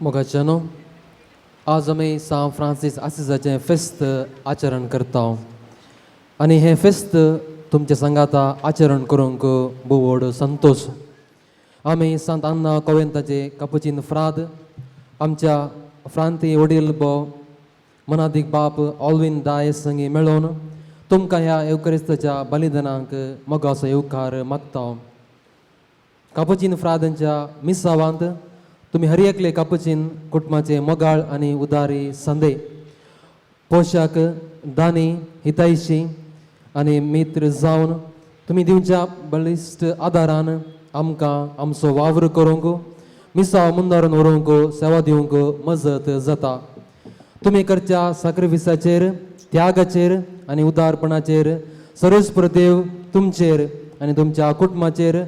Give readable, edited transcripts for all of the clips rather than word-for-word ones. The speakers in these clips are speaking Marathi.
मोगाच्यानो आज आमी सांव फ्रांसीस आसिसाचें फेस्त आचरण करता आनी हें फेस्त तुमच्या संगाता आचरण करूंक भोव व्हड संतोश. आमी सांत आन्ना कॉवेंताचे कापुचीन फ्राद आमच्या फ्रांती वडील बो मनादीक बाप ऑल्विन दायस संगी मेळोवन तुमकां ह्या एवकरिस्ताच्या बलिदानाक मोगाचो येवकार मागता. कापुचीन फ्रादांच्या मिसावांत तुमी हर एकले कापुचीन कुटुंबाचे मोगाळ आनी उदारी संदे पोशाक दानी हितैशी आनी मित्र जावन तुमी दिवच्या बलिश्ट आदारान आमकां आमचो वावर करूंक मिसाव मुंदारून व्हरूंक सेवा दिवंक मजत जाता. तुमी करच्या सॅक्रिफिसाचेर त्यागाचेर आनी उदारपणाचेर सर्वस्पर देव तुमचेर आनी तुमच्या कुटुंबाचेर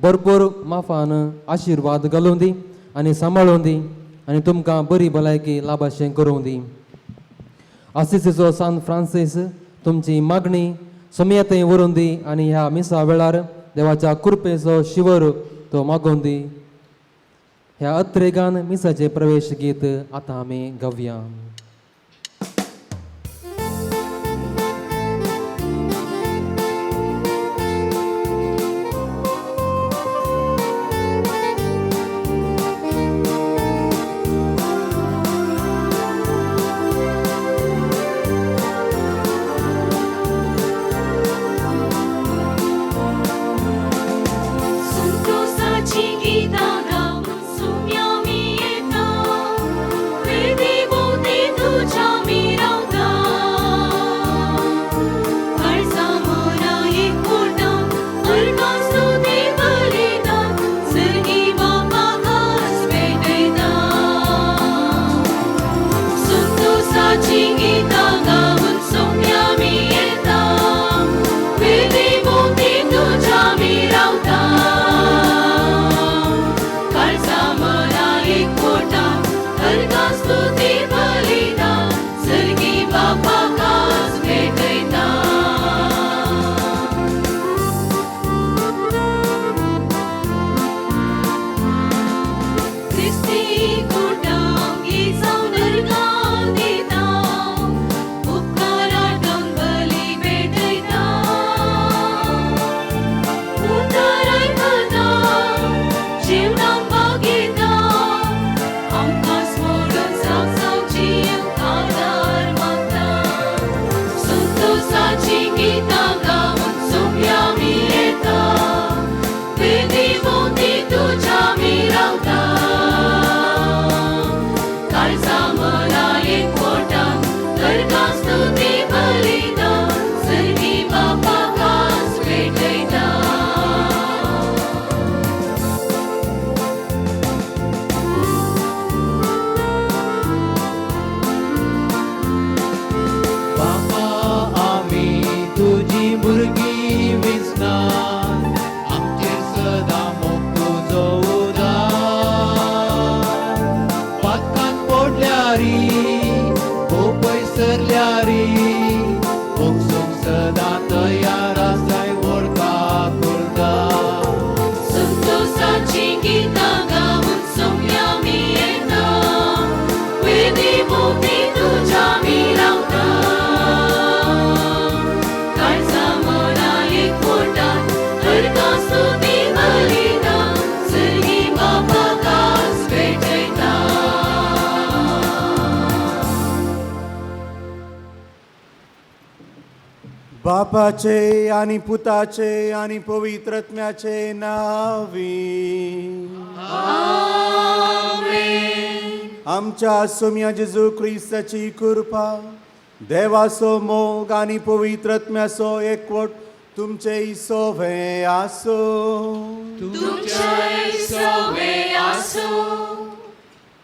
भरपूर माफान आशिर्वाद घालूं दी आनी सांबाळूं दी आनी तुमकां बरी भलायकी लाभाशें करूं दी. आसिसीचो सांत फ्रांसीस तुमची मागणी समेतय व्हरून दी आनी ह्या मिसा वेळार देवाच्या कृपेचो शिवर तो मागोवन दी. ह्या अत्रेगान मिसाचे प्रवेश गीत आतां आमी गावया. बापाचे आणि पुताचे आणि पवित्रत्म्याचे नावी आमच्या सोम्या जेजू ख्रिस्ताची कृपा देवाचो मोग आणि पवित्रत्म्याचो एकवट तुमचे सोवे आसो.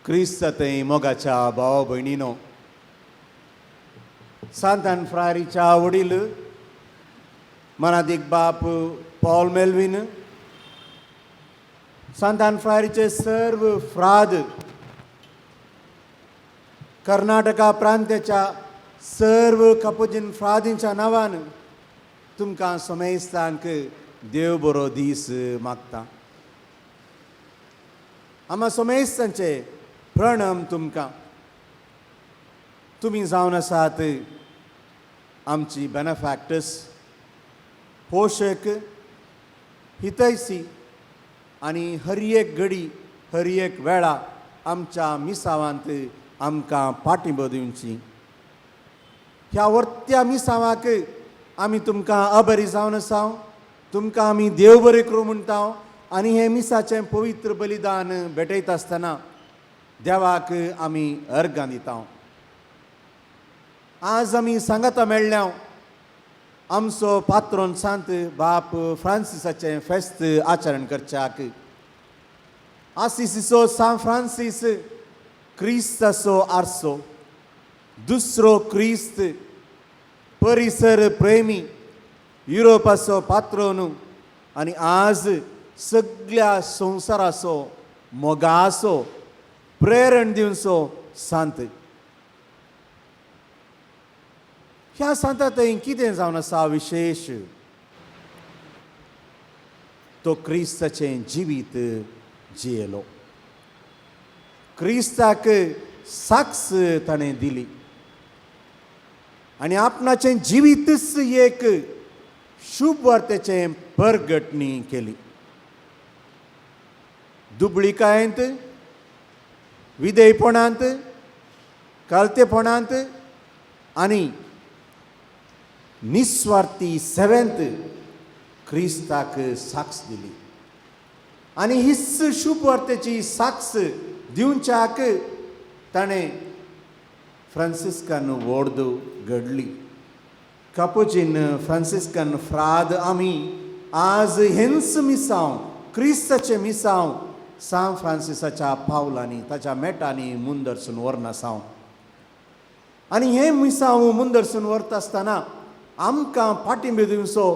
क्रिस्तातय मोगाच्या भाव भयणीनो, सांतान फ्रायरीच्या वडील मनादीक बाप पॉल मेल्विन, सांतान फ्रायरीचे सर्व फ्राद, कर्नाटका प्रांताच्या सर्व कापुचीन फ्रादींच्या नांवान तुमकां समेस्तांक देव बरो दीस मागता. आम्हा समेस्तांचे प्रणम तुमकां. तुमी जावन आसात आमची बेनफॅक्टर्स, पोशक, हितैसी आनी हर एक घडी हर एक वेळा आमच्या मिसावांत आमकां पाठिंबो दिवची. ह्या वर्त्या मिसावाक आमी तुमकां आभारी जावन आसा. तुमकां आमी देव बरें करूं म्हणटा आनी हे मिसाचें पवित्र बलिदान भेटयता आसतना देवाक आमी अर्गां दिता. आज आमी सांगाता मेळ्ळ्या आमचो पात्रोन सांत बाप फ्रांसिसाचें फेस्त आचरण करच्याक. आसिसीचो सान फ्रांसीस क्रिस्ताचो आरसो, दुसरो क्रिस्त, परिसर प्रेमी, युरोपाचो पात्रोन आनी आज सगळ्या संवसाराचो मोगाचो प्रेरण दिवचो सांत. ह्या सांता थंय कितें जावन आसा विशेश? तो क्रिस्ताचें जिवीत जियेलो. क्रिस्ताक साक्ष ताणें दिली आनी आपणाचें जिवीतच एक शुभ वार्तेचें परगटणी केली. दुबळीकायेंत, विधेयपणांत, कालतेपणांत आनी निस्वार्थी सेवेंत क्रिस्ताक साक्ष दिली. आनी हीच शुभ वार्तेची साक्ष दिवच्याक ताणें फ्रांसिस्कान वोर्द घडली. कापुजीन फ्रांसिस्कान फ्राद आमी आज हेंच मिसांव, क्रिस्ताचें मिसांव सान फ्रांसिसाच्या पावलांनी ताच्या मेटांनी मुंदरसून व्हरना आसां. आनी हें मिसांव मुंदरसून व्हरता आसतना आमकां पाठिंबो दिवचो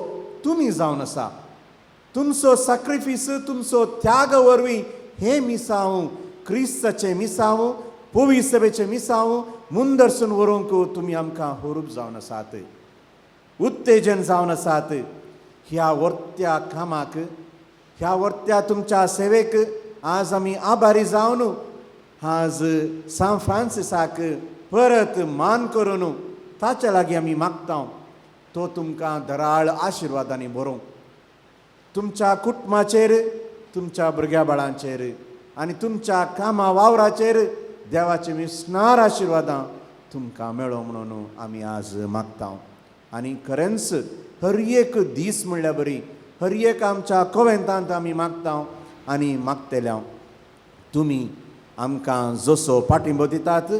तुमी जावन आसा. तुमचो सॅक्रिफीस, तुमचो त्याग वरवीं हें मिसांव, क्रिस्ताचें मिसांव, पवित्र सभेचें मिसांव मुंदरसून व्हरूंक तुमी आमकां होरूप जावन आसात, उत्तेजन जावन आसात. ह्या वर्त्या कामाक, ह्या वर्त्या तुमच्या सेवेक आज आमी आभारी जावन आज सान फ्रांसिसाक परत मान करून ताचे लागीं आमी मागता तो तुमकां धराळ आशिर्वादांनी भरूं. तुमच्या कुटुंबाचेर, तुमच्या भुरग्या बाळांचेर आनी तुमच्या कामा वावराचेर देवाचे विस्नार आशिर्वादां तुमकां मेळो म्हणून आमी आज मागता. आनी खरेंच हर एक दीस म्हणल्यार बरी, हर एक आमच्या कॉवेंतांत आमी मागता आनी मागतल्या तुमी आमकां जसो पाठिंबो दितात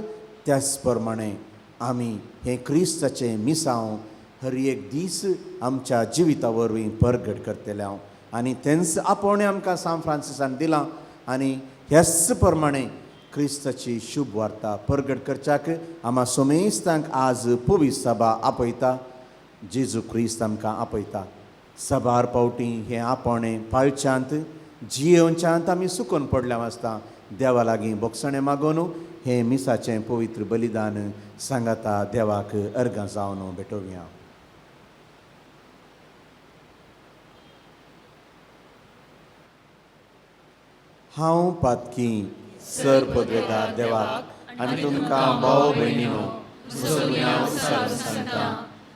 त्याच प्रमाणे आमी हें क्रिस्ताचें मिसांव हर एक दीस आमच्या जिविता वरवीं परगट करतल्या. आनी तेंच आपोवणें आमकां सान फ्रांसिसान दिलां आनी ह्याच प्रमाणे क्रिस्ताची शुभ वार्ता परगट करच्याक आम्हा सोमेस्तांक आज पवित्र सभा आपयता. जेजू क्रिस्त आमकां आपयता. सभार पावटी हें आपोवणें पाळच्यांत, जियोवच्यांत आमी सुकून पडल्या आसता. देवा लागीं बोगसणें मागून हें मिसाचें पवित्र बलिदान सांगाता देवाक अर्गां जावन भेटोवया. हांव पातकी सर पदवेदार देवाक आनी तुमकां भाव भयणीनो सांगता.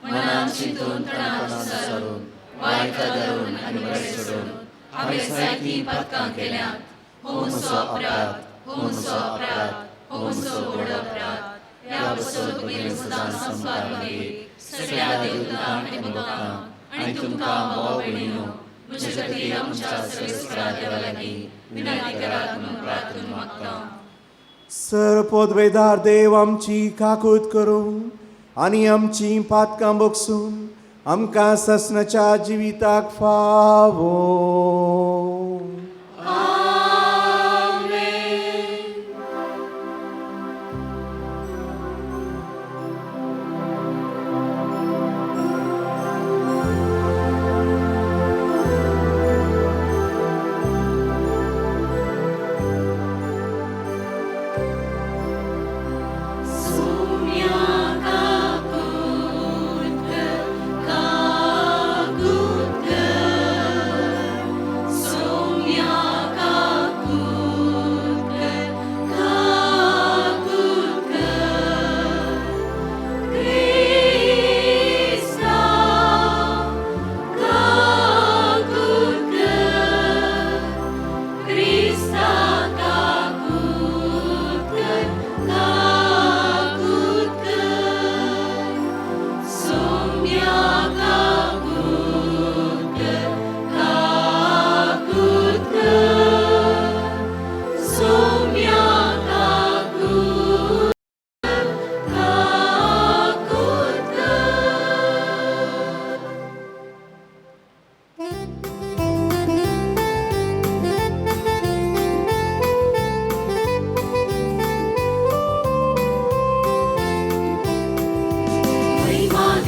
मनान चिंतून तणान सारून वायटा धरून आनी बरें सोडून हांवें जायतीं पातकां केल्यात. हो म्हजो अपराध, हो म्हजो अपराध, हो म्हजो व्हड अपराध. ह्या बसत बेगीन सदांच संस्कार मागीर सगळ्या देवदूतांक आनी भक्तांक आनी तुमकां भाव भयणीनो म्हजे खातीर आमच्या सर्वेस्परा देवा लागीं विनंती करात म्हणून प्रार्थना मागता. सर पदवेदार देव आमची काकूत करूं आनी आमची पातकां बोगसून आमकां ससनाच्या जिविताक फावो. Soumya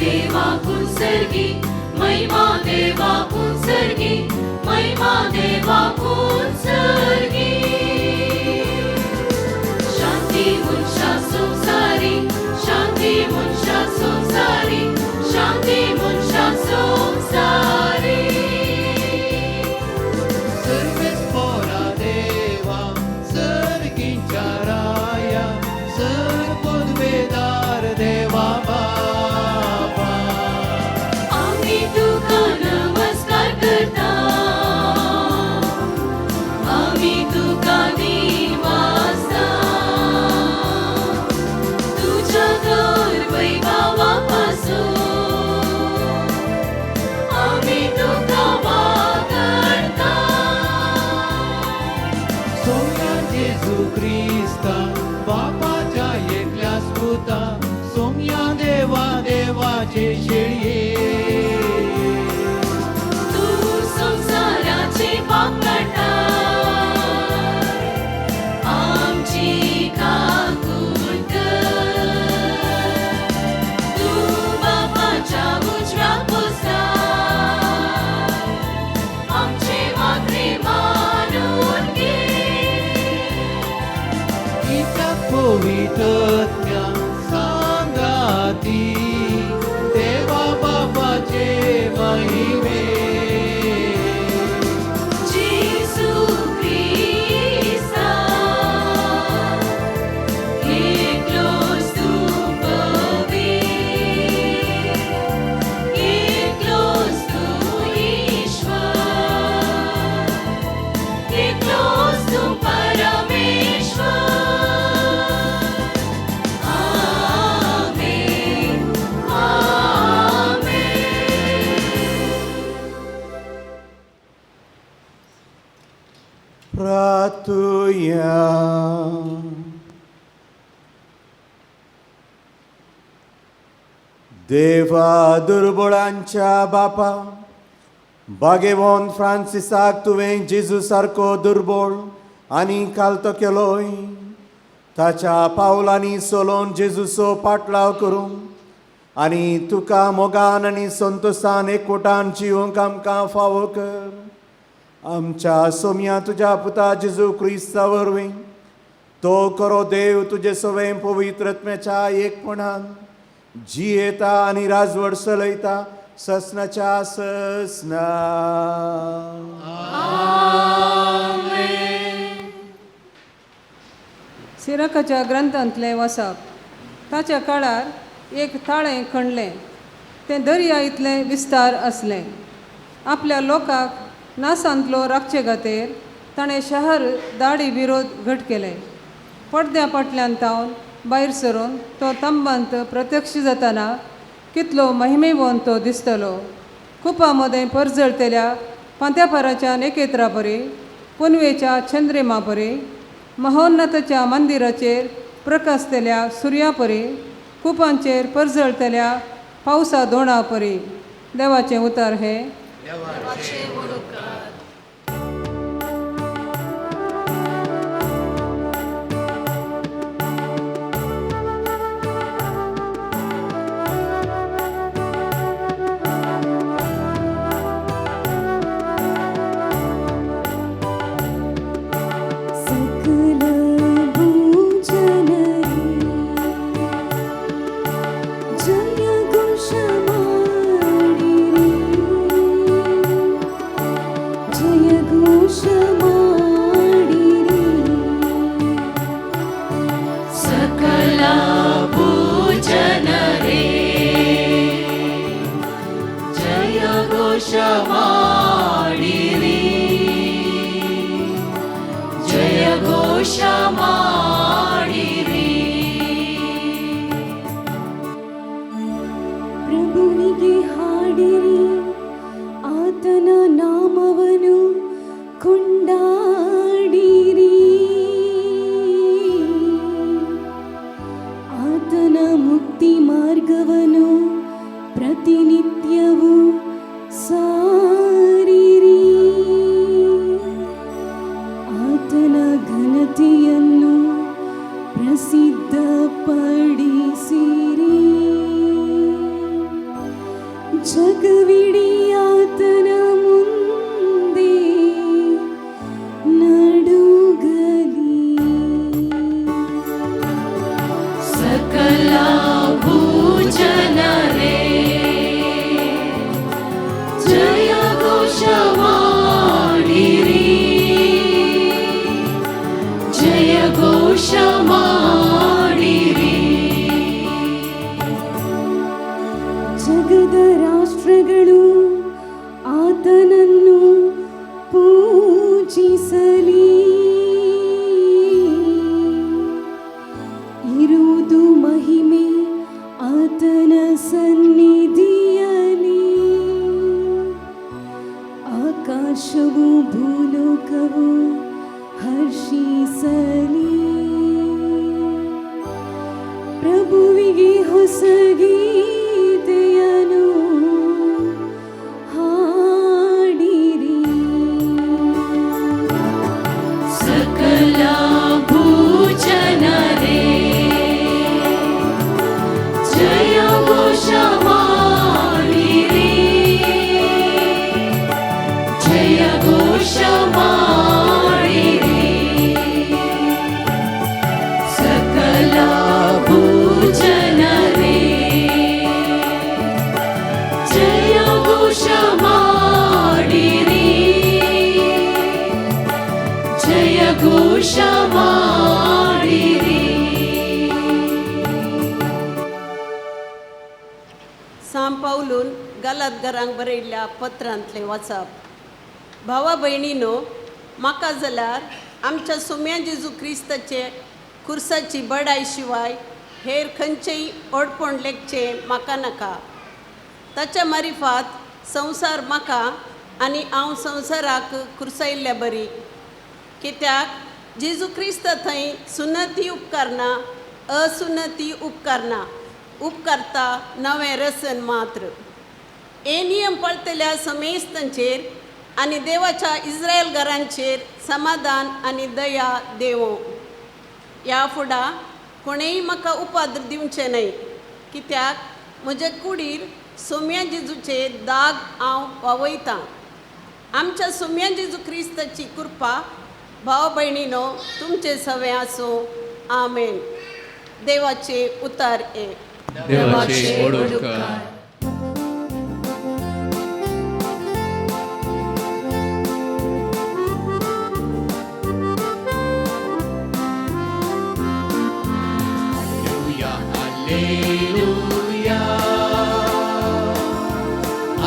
देवा पुंसर्गी महिमा देवा पुंसर्गी महिमा देवा पुंसर्गी शांती मुंशा संसारी शांती मुंशा संसारी शांती मुंशा संसारी सर्वेस्परा देवा सर्गींच्या राया सर्वोद्वेदार देवा बाबा आम्ही तुका नमस्कार करता आम्ही तुका दिवासता तुझ्या घर वैभवापासून आम्ही तुका वागणता सोम्या जेजू ख्रिस्ता बापाच्या एकल्या स्पुता सोम्या देवा देवाचे शेळये तू संसाराचे पाप काढता आमची काकून कर तू बापाच्या उजव्या बसता आमचे मागणे मानून घे इत्या पवित्रत्या सांगाती देवा बापाचे महिमे जेसू ख्रिस्ता एकलोच तू पवित्र एकलोच तू ईश्वर एकलोच तू परमेश्वर आमेन आमेन प्रार्थूया देवा दुर्बळांच्या बापा बागेवोन फ्रांसिसाक तुवें जेजू सारको दुर्बळ आनी कालतो केलोय ताच्या पावलांनी चलोवन जेजूचो पाटलाव करूं आनी तुका मोगान आनी संतोशान एकवटान जिवंक आमकां फावो कर आमच्या सोम्या तुज्या पुता जेजू क्रिस्ता वरवीं तो करो देव तुजे सवे पवित्रत्म्याच्या एकपणान जियेता आनी राजवड चलयता ससनाच्या ससना सिरकाच्या ग्रंथांतलें वचप ताच्या काळार एक ताळें खणलें तें दर्या इतलें विस्तार आसलें आपल्या लोकांक नासांतलो राखचे खातीर ताणें शहर दाडी विरोध घट केले पडद्या फाटल्यान तावन भायर सरून तो तंबांत प्रत्यक्ष जाताना कितलो महिमेवंत तो दिसतलो कुपा मदें परजळतेल्या पांत्यापाराच्या नेकेत्रा परी पुनवेच्या चंद्रिमा परी महोन्नतच्या मंदिराचेर प्रकाशतेल्या सुर्या परी कुपांचेर परजळतेल्या पावसा दोणा परी देवाचें उतार हे सकल भूजन जय घोष माडी ಘೋಷ ಮಾಡಿರಿ ಜಗದ ರಾಷ್ಟ್ರಗಳು ಆತನನ್ನು ಪೂಜಿಸಲಿ. ಇರುವುದು ಮಹಿಮೆ ಆತನ ಸನ್ನಿಧಿಯಲ್ಲಿ. ಆಕಾಶವು ಭೂಲೋಕವು ಹರ್ಷಿಸಲಿ. ಪ್ರಭುವಿಗೆ ಹೊಸ ಗೀತೆಯನ್ನು ಹಾಡಿರಿ. ಸಕಲ ಭೂಜನರೇ ಜಯ ಘೋಷ ಮಾಡಿರಿ ಜಯ ಘೋಷ ಮಾಡಿರಿ ಸಕಲ ಭೂಜನರೇ ಜಯ ಘೋಷ ಮಾಡಿರಿ ಜಯ ಘೋಷ ಮಾಡಿರಿ. सांब पावलून गलातकारांक बरयल्ल्या पत्रांतलें वाचप. भावा भयणीनो, म्हाका जाल्यार आमच्या सोम्या जेजू क्रिस्ताचे खुर्साची बडाय शिवाय हेर खंयचेय ओडपण लेखचें म्हाका नाका. ताच्या मारिफात संवसार म्हाका आनी हांव संवसाराक खुर्सायिल्ल्या बरी. कित्याक जेजू क्रिस्त थंय सुन्नती उपकारना, असुन्नती उपकारना, उपकारता नवें रसन मात्र. हे नियम पळतल्या समेस्तांचेर आनी देवाच्या इस्रायल घरांचेर समाधान आनी दया देवो. ह्या फुडा कोणेय म्हाका उपाद्र दिवचें न्हय, कित्याक म्हजे कुडीर सोम्या जेजूचे दाग हांव वावयतां. आमच्या सोम्या जेजू क्रिस्ताची कृपा भाव भयणीनो तुमचे सवे आसूं. आमेन. देवाचे उतार ए. देवाचे ओडकार.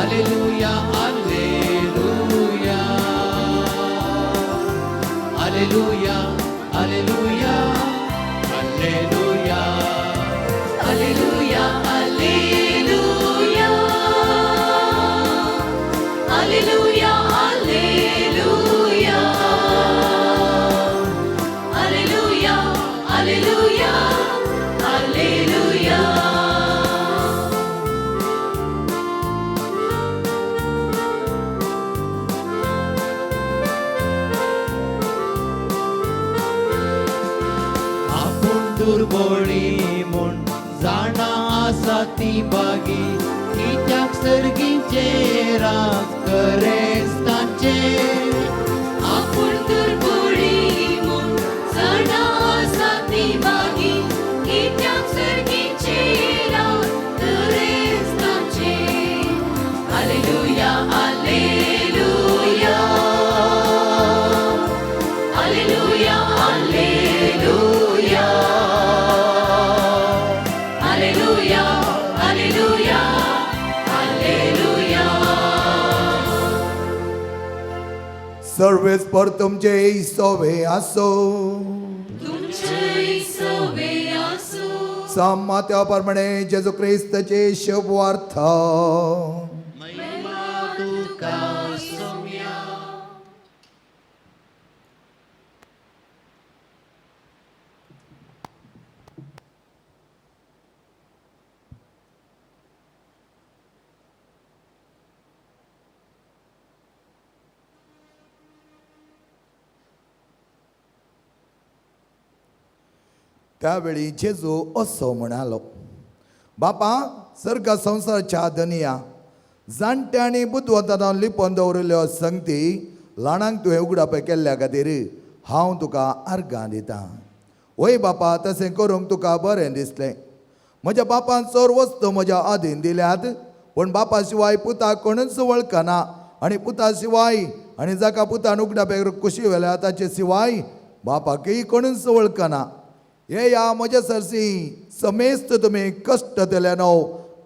Alleluia, Alleluia, Alleluia, Alleluia, Alleluia, Alleluia, Alleluia, alleluia. Alleluia, alleluia. Alleluia, alleluia. Alleluia. आपूण दुर्बळी म्हूण जाणा आसा ती बागी, कित्याक सर्गीचे राग करेस तांचे. आपूण दुर्बळी म्हूण जाणा आसा ती बागी, कित्याक सर्गीचे राग करेस तांचे. Alleluia, alleluia. Alleluia, alleluia. Alleluia, alleluia. Alleluia. सर्वेच पर तुमचे सोवे आसो. तुमचे सवे आसो. सामात्या प्रमाणे जेजू क्रिस्ताचे शुभ वार्थ. महिमा तुका सोम्या. त्यावेळी जेजू असो म्हणालो, बापा सर्ग संवसाराच्या धनिया, जाणट्या आनी बुद्धवंतांनी लिपोवन दवरिल्ल्यो संगती ल्हाणांक तुवें उगडाप केल्ल्या खातीर हांव तुका आर्गां दितां. वय बापा, तशें करूंक तुका बरें दिसलें. म्हज्या बापान चोर वस्तू म्हज्या आधीन दिल्यात, पूण बापा शिवाय पुताक कोणूच वळखना, आनी पुता शिवाय आनी जाका पुतान उगडाप्याक कुशी व्हेल्या ताचे शिवाय बापाकय कोणूच वळखना. हे या म्हजे सरसी समेस्त तुमी कश्ट केल्यानो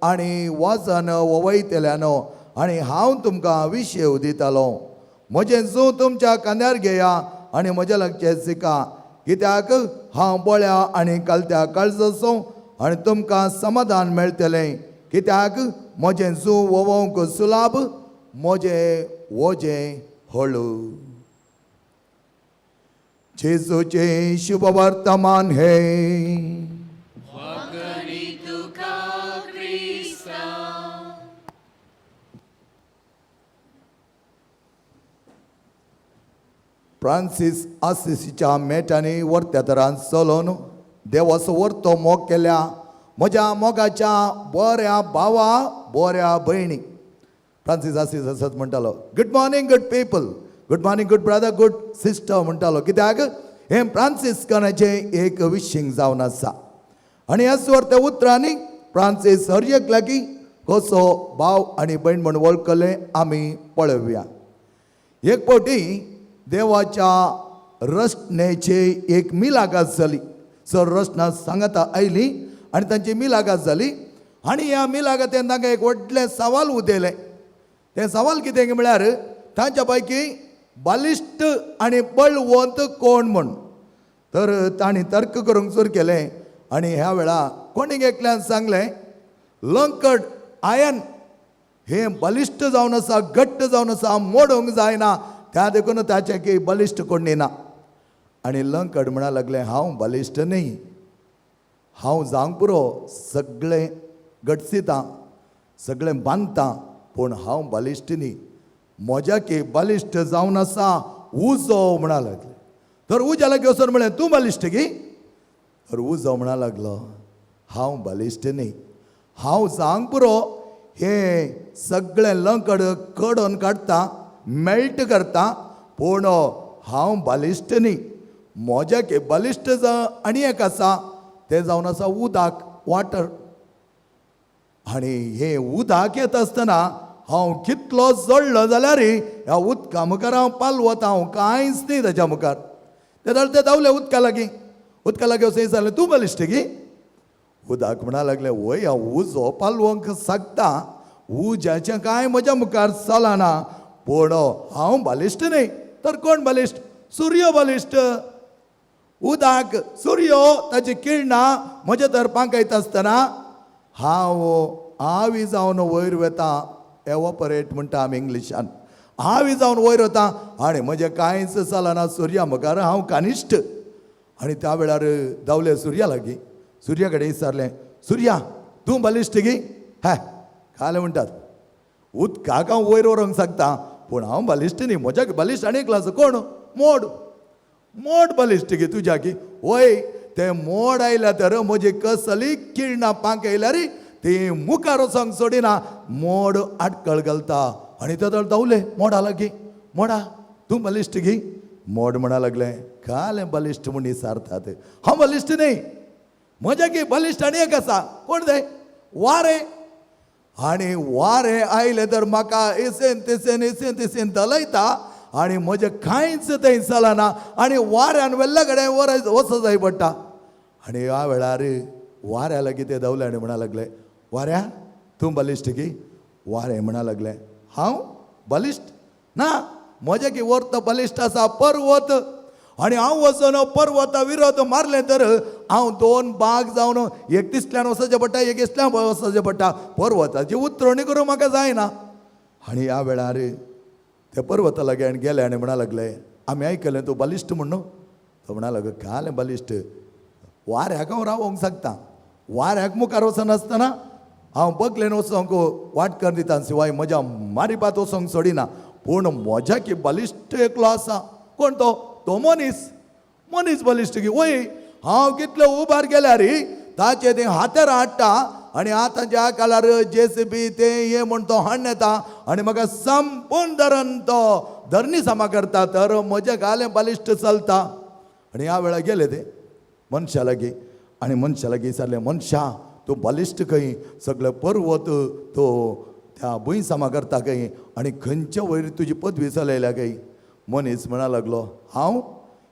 आनी वचन ववयतल्यानो आनी हांव तुमकां विशेव दितालो. म्हजें जू तुमच्या कांद्यार घेया आनी म्हजे लागचें शिका, कित्याक हांव बोळ्या आनी कालत्या काळजाचो आनी तुमकां समाधान मेळटलें. कित्याक म्हजें जू वोवंक सुलाभ, म्हजें वजें हळू. जेजूचे शुभ वर्तमान हे फ्रांसीस आसिसीच्या मेटांनी वर्त्या तरान चलोवन देवाचो वर्तो मोग केल्या म्हज्या मोगाच्या बऱ्या भावा बऱ्या भयणी. फ्रांसीस आसीस असत म्हणटालो, good morning good people, good morning good brother good sister म्हणटालो. कित्याक हे फ्रांसिस्कनाचें एक विशींग जावन आसा. आनी ह्या सुवार्ते उतरांनी फ्रांसीस हर एक लागीं कसो भाव आनी भयण म्हूण वळखले आमी पळोवया. एक फावटी देवाच्या रचनेची एक मिलागात जाली. सर रचना सांगता आयली आनी तांची मिलागात जाली. आनी ह्या मिलागातेन तांकां एक व्हडलें सवाल उदेलें. तें सवाल कितें म्हळ्यार तांच्या पैकी बालिश्ट आनी बळवंत कोण म्हूण. तर तांणी तर्क करूंक सुरू केलें आनी ह्या वेळा कोणीक एकल्यान सांगलें, लंकड आयन हें बलिश्ट जावन आसा, घट्ट जावन आसा, मोडूंक जायना, त्या देखून ताचे की बलिश्ट कोणी ना. आनी लंकड म्हणा लागलें, हांव बलिश्ट न्ही, हांव जावंक पुरो सगळें गटसितां, सगळें बांदतां, पूण हांव बलिश्ट न्ही, म्हज्या की बलिश्ट जावन आसा उजो म्हणा लागलें. तर उज्या लागीं वचून म्हळें, तूं बलिश्ट गी? तर उजो म्हणा लागलो, हांव बलिश्ट न्ही, हांव जावंक पुरो हें सगळें लंकड कडोवन काडटा, मेल्ट करता, पूण हांव बलिश्ट न्ही. म्हज्या की बलिश्ट आनी एक आसा, तें जावन आसा उदक, वॉटर. आनी हें उदक येता आसतना हांव कितलो जळ्ळो जाल्यार ह्या उदका मुखार हांव पालवता, हांव कांयच न्ही ताच्या मुखार. ते धांवले उदका लागीं. उदका लागीं वचून विचारलें, तूं बलिश्ट गी? उदक म्हणा लागलें, वय हांव उजो पालवंक शकता, उज्याचें कांय म्हज्या मुखार चलना, पूण हांव बलिश्ट न्ही. तर कोण बलिश्ट? सूर्य बलिश्ट. उदक सूर्य ताची किरणां म्हज्या तरपांक येता आसतना हांव आवी जावन वयर वता, एवोपरेट म्हणटा आमी इंग्लिशान. आवी जावन वयर वता आनी म्हजें कांयच चलना, सुर्या मुखार हांव कानिश्ट. आनी त्या वेळार धांवले सुर्या लागीं. सुर्या कडेन विचारलें, सुर्या तूं बलिश्ट गी? हॅ काले म्हणटात, उदकाक हांव वयर व्हरूंक शकता, पूण हांव बलिश्ट न्ही. म्हज्या बलिश्ट आनी एकलो आसा, कोण? मोड. मोड बलिश्ट गी तुज्या की? वय तें मोड आयल्या तर म्हजी कसली किरणां पांक येयल्यार ती मुखार वचोंक सोडिना, मोड आडकळ घालता. आनी ते धांवले मोडा लागीं. मोडा तूं बलिश्ट गी? मोड म्हणा लागलें, कालें बलिश्ट म्हूण विचारतात, हांव बलिश्ट न्ही, म्हज्या की बलिश्ट आनी एक आसा, कोण तें? वारें. आनी वारें आयलें तर म्हाका एसेन तेसेन दलयता आनी म्हजें कांयच थंय चलना, आनी वाऱ्यान वेल्ल्या कडेन वच जाय पडटा. आनी ह्या वेळार वाऱ्या लागीं ते धांवले आनी म्हणा लागले, वाऱ्या तूं बलिश्ट गी? वारें म्हणा लागलें, हांव बलिश्ट ना, म्हजें की वर्त बलिश्ट आसा, पर्वत. आनी हांव वचून पर्वता विरोध मारलें तर हांव दोन भाग जावन एक तिसल्यान वचचें पडटा, एक इसल्यान वचचें पडटा. पर्वताची उतरणी करूंक म्हाका जायना. आनी ह्या वेळार ते पर्वता लागीं आनी गेले आनी म्हणा लागले, आमी आयकलें तूं बलिश्ट म्हूण न्हू. तो म्हणा लागलो, कालें बलिश्ट, वाऱ्याक हांव रावोंक शकता, वाऱ्याक मुखार वचनासतना हांव बगलेन वचोंक वाटकर दिता, शिवाय म्हज्या मारिपात वचोंक सोडिना. पूण म्हज्या की बलिश्ट एकलो आसा, कोण तो? तो मनीस बलिश्ट गी? वय हांव कितलो उबार गेल्यार ताचे ते हातेर हाडटा आनी आतांच्या काळार JCB ते हे म्हूण तो हाडून येता आनी म्हाका संपूर्ण धरण तो धरणी सामा करता, तर म्हजें गालें बलिश्ट चलता. आनी ह्या वेळार गेले ते मनशा लागीं आनी मनशा लागीं विचारलें, मनशा तूं बलिश्ट खंय? सगळे पर्वत तो त्या भुंय सामा करता खंय? आनी खंयच्या वयर तुजी पदवी चलयल्या खंय? मनीस म्हणा लागलो, हांव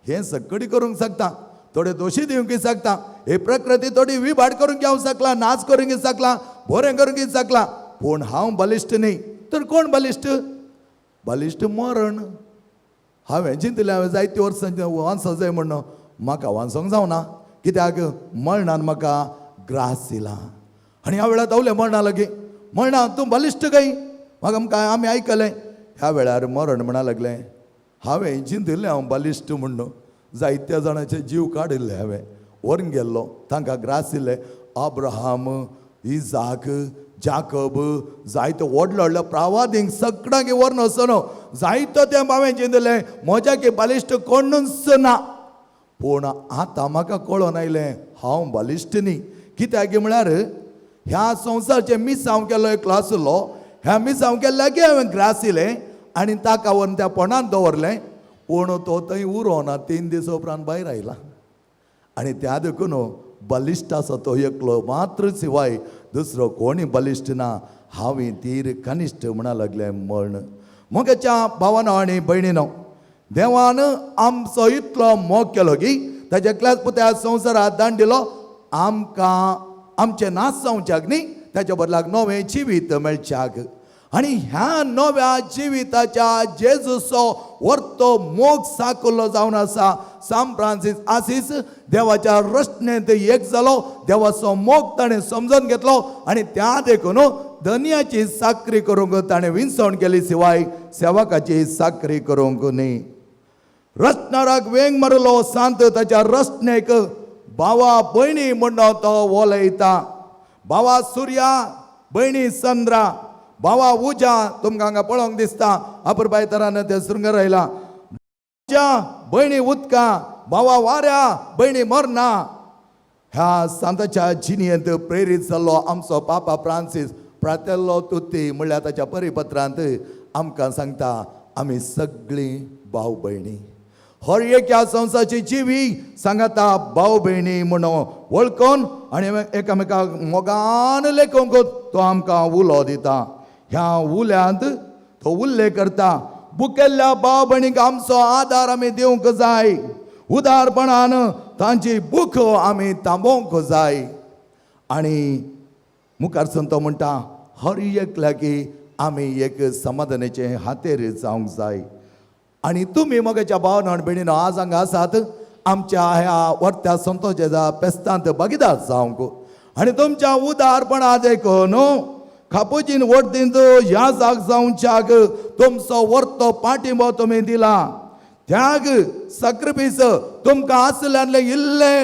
हें सगळी करूंक शकता, थोडे दोशी दिवंक शकता हे प्रकृती थोडी विभाड करून घेवंक शकला नाच करून घेवंक शकला बोरें करून घेवंक शकला पूण हांव बलिश्ट न्ही तर कोण बलिश्ट बलिश्ट मरण हांवें चिंतलें हांवें जायती वर्सां वांसो जाय म्हणून म्हाका वांसोंक जावना कित्याक मरणान म्हाका ग्रास दिला आनी ह्या वेळार धांवलें मरणा लागीं मरणा तूं बलिश्ट काय म्हाका आमकां आमी आयकलें ह्या वेळार मरण म्हणा लागलें हांवें चिंतिल्लें हांव बलिश्ट म्हणून जायत्या जाणांचे जीव काडिल्ले हांवें व्हरून गेल्लो तांकां ग्रास दिले अब्राहम इजाक जाकब जायतो व्हडलो व्हडलो प्रावादीक सगळ्यांक व्हरून वचून जायतो तेंप हांवें चिंतलें म्हज्या बलिश्ट कोणूच ना पूण आतां म्हाका कळोन आयलें हांव बलिश्ट न्ही कित्याक म्हळ्यार ह्या संवसारचे मीस हांव केल्लो एकलो आसलो ह्या मीस हांव केल्ले लागीं हांवें ग्रासिलें आनी ताका व्हरून त्या पोंडांत दवरलें पूण तो थंय उरो ना 3 दीस उपरांत भायर आयला आनी त्या देखून बलिश्ट आसा तो एकलो मात्र शिवाय दुसरो कोणी बलिश्ट ना हांवें तीर कनिश्ट म्हणा लागलें मरण मोगाच्या भावानो आनी भयणीनो देवान आमचो इतलो मोग केलो की ताच्या एकल्याच पुत्या संवसारांत दान दिलो आमकां आमचे नाश जावच्याक न्ही ताच्या बदलाक नवें जिवीत मेळच्याक आनी ह्या नव्या जिविताच्या जेजूचो वर्तो मोग साकलो जावन आसा सान फ्रांसीस आसीस देवाच्या रचनेंत एक जालो देवाचो मोग ताणें समजून घेतलो आनी त्या देखून धन्याची साखरी करूंक ताणें विंसवण केली शिवाय सेवकाची साखरी करूंक न्ही रचणाराक वेंग मारलो सांत ताच्या रचनेक भावा भयणी म्हणून तो वलयता भावा सुर्या भयणी चंद्रा भावा उजा तुमकां हांगा पळोवंक दिसता अपुरबाय तरान ते शृंगार आयला भयणी उदका भावा वाऱ्या भयणी मरना ह्या सांताच्या जिणेंत प्रेरीत जाल्लो आमचो पापा फ्रांसीस प्रातेल्लो तुती म्हणल्यार ताच्या परिपत्रांत आमकां सांगता आमी सगळीं भाव भयणी हर एक ह्या संवसाराची जिवी सांगता भाव भयणी म्हणून वळखून आनी एकामेकाक मोगान लेखूंक तो आमकां उलो दिता ह्या उल्यांत तो उल्लेख करता बुकेल्ल्या भाव भयणीक आमचो आदार आमी दिवंक जाय उदारपणान तांची भूख आमी थांबोवंक जाय आनी मुखारसून तो म्हणटा हर एक लागीं आमी एक समाधानाचे हातेर जावंक जाय आनी तुमी मोगाच्या भावना भयणीनो आज हांगा आसात आमच्या ह्या वर्त्या संतोषेच्या फेस्तांत भागीदार जावंक आनी तुमच्या उदारपणा देखून खापुजीन वोट ह्या जाग जावच्याक तुमचो वर्तो पाठिंबो तुमी दिला त्याग सक्रिफीस तुमकां आसल्यातले इल्ले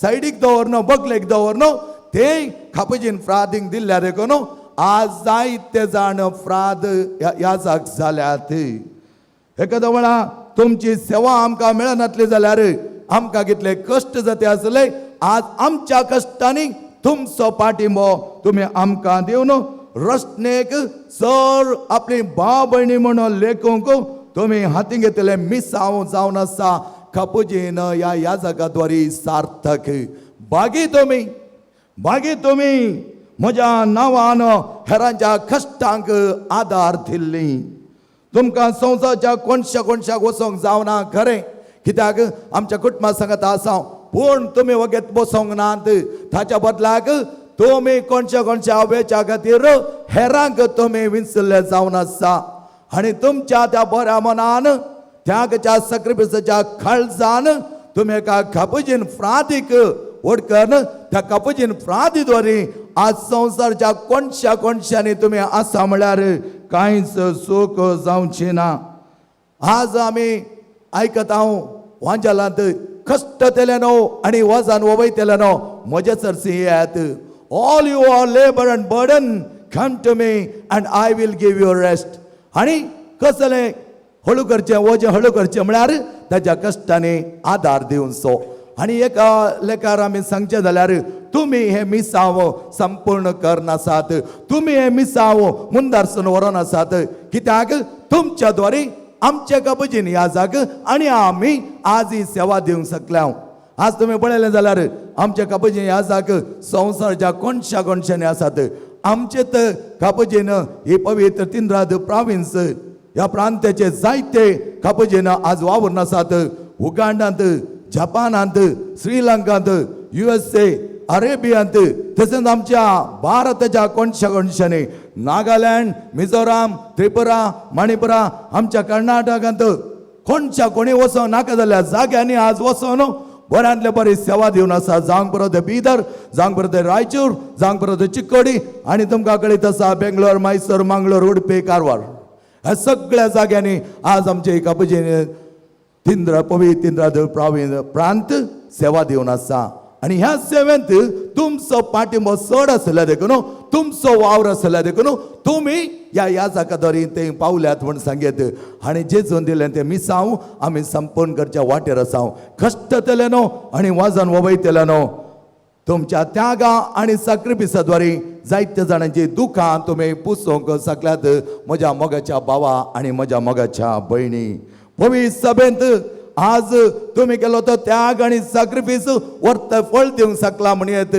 सायडीक दवरनो बगलेक दवरनो ते खापुजीन फ्रादींक दिल्ल्या देखून आज जायते जाण फ्राद ह्या जाग जाल्यात एखाद्या वेळा तुमची सेवा आमकां मेळनातली जाल्यार आमकां कितले कश्ट जाते आसले आज आमच्या कश्टांनी तुमचो पाठिंबो तुमी आमकां दिवन रचनेक चड आपली भाव भयणी म्हणून लेखूंक तुमी हाती घेतले मिसांव जावन आसा खापुजीन ह्या याजकाद्वारी सार्थक बागी तुमी म्हज्या नांवान हेरांच्या कश्टांक आदार दिल्ली तुमकां संवसाराच्या कोणशाक वचोंक जावना खरें कित्याक आमच्या कुटुंबा सांगता आसा पूण तुमी वगत बसोंक नात ताच्या बदलाक तुमी कोणच्या वेच्या खातीर हेरांक तुमी विंचल्ले जावन आसा आनी तुमच्या त्या बऱ्या मनान त्यागाच्या सक्रिफीसाच्या काळजान तुमी एका खापुजीन फ्रादीक वडकन त्या खापुजीन फ्रादीद्वारे आज संवसाराच्या कोणशांनी तुमी आसा म्हळ्यार कांयच सूख जावची ना आज आमी आयकता वांजलांत कश्ट केले न्हू आनी वजान वयतले न्हू म्हजे चरसी येयात all you are labour and burden come to me and I will give you rest आनी कसलें हळू करचें वजें हळू करचें म्हळ्यार ताच्या कश्टांनी आदार दिवचो आनी एका लेखार आमी सांगचें जाल्यार तुमी हे मिसांव संपूर्ण करनासात तुमी हे मिसांव मुंदारसून व्हरोन आसात कित्याक तुमच्या द्वारे आमच्या कापुजीन याजाक आनी आमी आज ही सेवा दिवंक शकल्या आज तुमी पळयलें जाल्यार आमच्या कापुजीन याजाक संवसाराच्या कोणशांनी आसात आमचे तर कापुजीन ही पवित्र तिनराद प्राविन्स ह्या प्रांताचे जायते कापुजीन आज वावरून आसात उगांडांत जपानांत श्रीलंकांत USA अरेबियांत तसेच आमच्या भारताच्या कोणशा कोणशाने नागालँड मिझोराम त्रिपुरा मणिपुरा आमच्या कर्नाटकांत कोणच्या कोणी वसो नाका जाल्या जाग्यांनी आज वसोन बऱ्यांतले बरी सेवा दिवन आसा. जावंक बरो ते बिदर, जावंक बरो ते रायचूर, जावंक बरो ते चिक्कोडी आणि तुमकां कळीत आसा बेंगलोर, मैसूर, मंगळूर, उडपी, कारवार ह्या सगळ्या जाग्यांनी आज आमचे कापूजीन तिंद्र पवित्र प्रांत सेवा दिवन आसा. आणि ह्या सेवेंत तुमचो पाठिंबो चड आसल्या देखून तुमचो वावर आसल्या देखून तुमी ह्या याजकादोरी ते पावल्यात म्हूण सांगेत. आनी जेजून दिलें तें मिसांव आमी संपूर्ण करच्या वाटेर आसा. कश्टतले न्हू आनी वजन वयतले न्हू. तुमच्या त्यागा आनी सॅक्रिफिसाद्वारे जायत्या जाणांची दुखां तुमी पुसूंक शकल्यात. म्हज्या मोगाच्या भावा आनी म्हज्या मोगाच्या भयणी, पवित्र सभेंत आज तुम्ही केलो तो त्याग आणि सॅक्रिफिस वर्थ फळ दिवंक शकला म्हणयेत.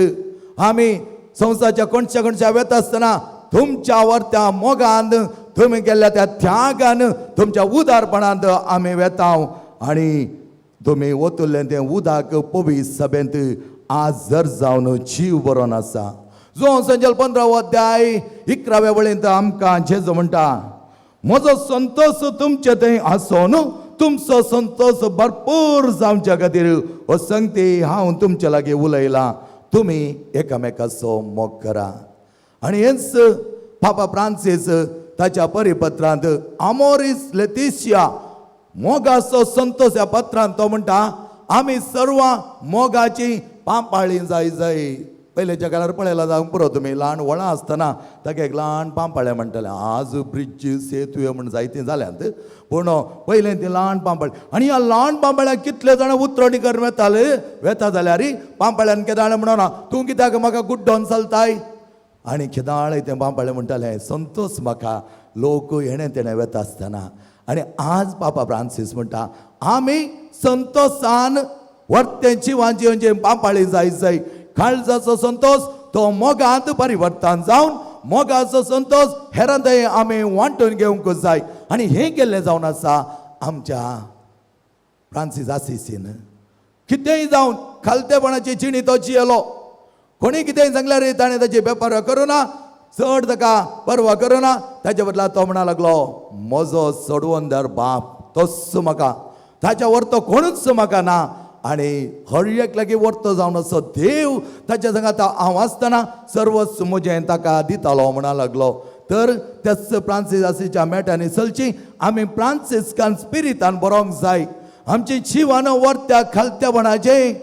आमी संवसाराच्या कोणच्या वेत आसतना तुमच्या वर्त्या मोगान तुम्ही केल्ल्या त्या त्यागान तुमच्या उदारपणांत आमी वेताव. आणि तुम्ही ओतुल्लें तें उदाक पवित्र सभेंत आज जर जावन जीव बरोवन आसा. जो संजल 15 अध्याय 11व्या वळेंत आमकां जेजू म्हणटा, म्हजो संतोष तुमचे थंय आसोन तुमचो संतोष भरपूर जावच्या खातीर हो संगती हांव तुमचे लागीं उलयलां. तुमी एकामेकाचो मोग करा. आनी हेच पापा फ्रांसीस ताच्या परिपत्रांत आमोरीस लेतिशिया मोगाचो संतोष ह्या पत्रांत तो म्हणटा, आमी सर्व मोगाची पांपाळी जाय. पयलींच्या काळार पळयला जावंक पुरो तुमी ल्हान व्हळां आसतना ताका एक ल्हान पांपाळें म्हणटाले. आज ब्रिज सेतुवे म्हण जायतीं जाल्यात, पूण पयलें ती ल्हान पांपाळी. आनी ह्या ल्हान पांपाळ्याक कितले जाण उतरणी करून वेता जाल्यार पांपाळ्यान केदाळ म्हणना तूं कित्याक म्हाका गुड्डोवन चलताय. आनी केदाळ तें पांपाळें म्हणटालें संतोष म्हाका लोक हेणें तेणें वेता आसतना. आनी आज पापा फ्रांसीस म्हणटा, आमी संतोशान वर्ते जिवांची म्हणजे पांपाळी जाय. काळजाचो संतोष तो मोगांत परिवर्तन जावन मोगाचो संतोष हेरां थंय आमी वांटून घेवंक जाय. आनी हें केल्लें जावन आसा आमच्या फ्रांसीस आसिसीन. कितेंय जावन खालतेपणाची जिणी तो जियेलो. कोणी कितेंय सांगल्यार ताणें ताची बेपर्वा करुना, चड ताका परवा करुना. ताच्या बदला तो म्हणा लागलो, म्हजो सोडवंदर बाप तोच म्हाका, ताच्या वर्तो कोणूच म्हाका ना. आनी हर एक लागीं वर्तो जावन असो देव ताच्या सांगात हांव आसतना सर्वस्व म्हजें ताका दितालो म्हणा लागलो. तर त्याच फ्रांसीस आसिसच्या मेटांनी चलची आमी फ्रांसिस्कान स्पिरितान बरोवंक जाय. आमची जिवान वर्त्या खालत्यापणाचें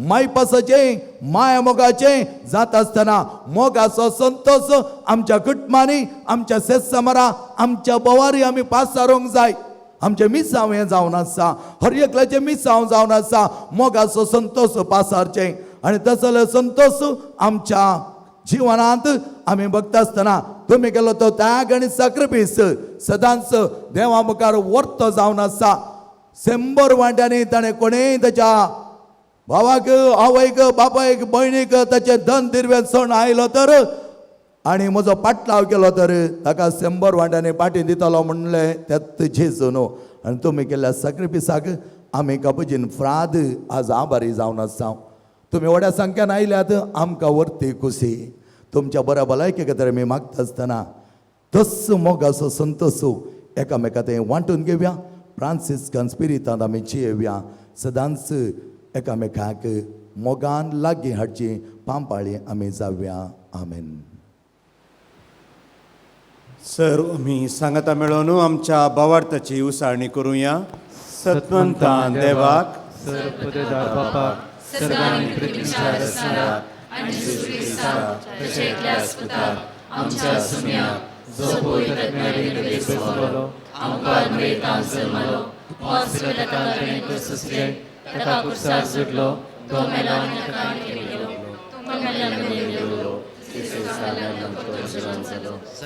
मायपासाचें माया मोगाचें जाता आसतना मोगाचो संतोष आमच्या कुटुंबांनी आमच्या शेतसमारा आमच्या बोवारी आमी पासारूंक जाय. आमचे मिसांव हें जावन आसा, हर एकल्याचें मिसांव जावन आसा मोगाचो संतोष पासारचें. आनी तसलो संतोष आमच्या जिवनांत आमी बघता आसतना तुमी केलो तो त्याग आनी सॅक्रिफीस सदांच देवा मुखार वर्तो जावन आसा. 100 वांट्यांनी ताणें कोणेय ताच्या भावाक आवयक बापायक भयणीक ताचें धन दिरवें सण आयलो तर आनी म्हजो पाटलाव केलो तर ताका 100 वांट्यांनी पाटी दितलो म्हणलें तेत जेजू न्हू. आनी तुमी केल्ल्या सॅक्रिफिसाक आमी कापुजीन फ्राद आज आभारी जावन आसा. तुमी व्हड्या संख्यान आयल्यात आमकां वर्ती खुशी. तुमच्या बऱ्या भलायके खातीर आमी मागता आसतना तस मोगाचो संतोष एकामेका थंय वांटून घेवया. फ्रांसिस्कन स्पिरितांत आमी जियेवया. सदांच एकामेकाक मोगान लागीं हाडची पांपाळी आमी जावया. आमेन. सर्व आमी सांगता मेळोन आमच्या भावार्थाची उसाळणी करुया. सत्वंतान देवाक सर्वपददार बापाक सर्गांनी पृथ्वीच्या रचणारा आणि सृष्टीचा त्याच्या एकल्याच पुताक आमच्या सुम्याक जो पवित्रत्म्याने बेसवलो आमकां मेळटां जल्मलो हॉस्पिटलांत कसले ताका कुर्सार सुटलो तो मेलो आनी ताका केलो तो मेलो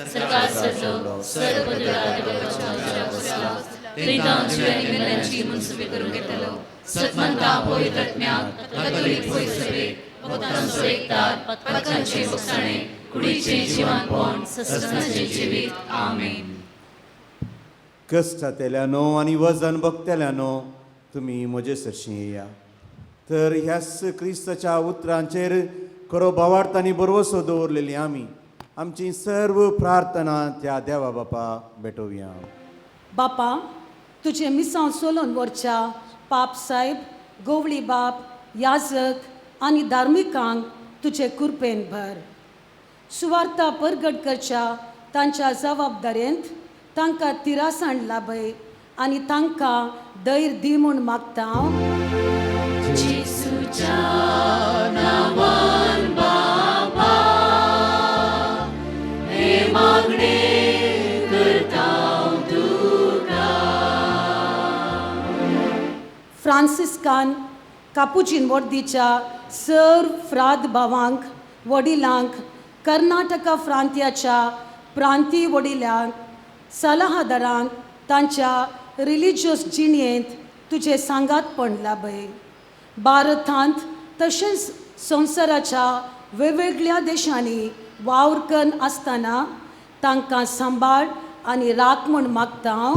सरकार सजलो सर्वपददार देवाच्या तेदां जीवानी मेल्यांची मनसुबी करून घेतलो. सत्मंता पवित्रत्म्याक कॅथोलिक पवित्र भक्तांचो एकतार पातकांचे भक्षणे कुडीचे जिवनपण सस्तनाचे जिवीत. आमेन. कश्टांतल्यानो आनी वजन भोगतल्यानो तुमी म्हजे सरशी येया. तर ह्याच क्रिस्ताच्या उतरांचेर खरो भावार्थांनी बरोवसो दवरलेली आमची सर्व प्रार्थना त्या देवा बापा भेटोवया. बापा, तुझे मिसांव सोलोन व्हरच्या पाप साहेब, गोवळी बाप, याजक आनी धार्मिकांक तुझे कुरपेन भर. सुवार्ता परगट करच्या तांच्या जबाबदारेंत तांकां तिरासाण लाभय आनी तांकां धैर्य दी म्हूण मागता हांव. जेसूच्या नांवान बाबा हे मागणे करता तुका. फ्रांसिस्कान कापुचीन वर्दीच्या सर्व फ्राद भावांक, वडिलांक, कर्नाटका प्रांत्याच्या प्रांतीय वडिल्यांक, सलाहदारांक तांच्या रिलिजियस जिणेंत तुझे सांगातपण लाभय. भारतांत तशेंच संवसाराच्या वेगवेगळ्या देशांनी वावर करून आसतना तांकां सांबाळ आनी राख म्हूण मागता हांव.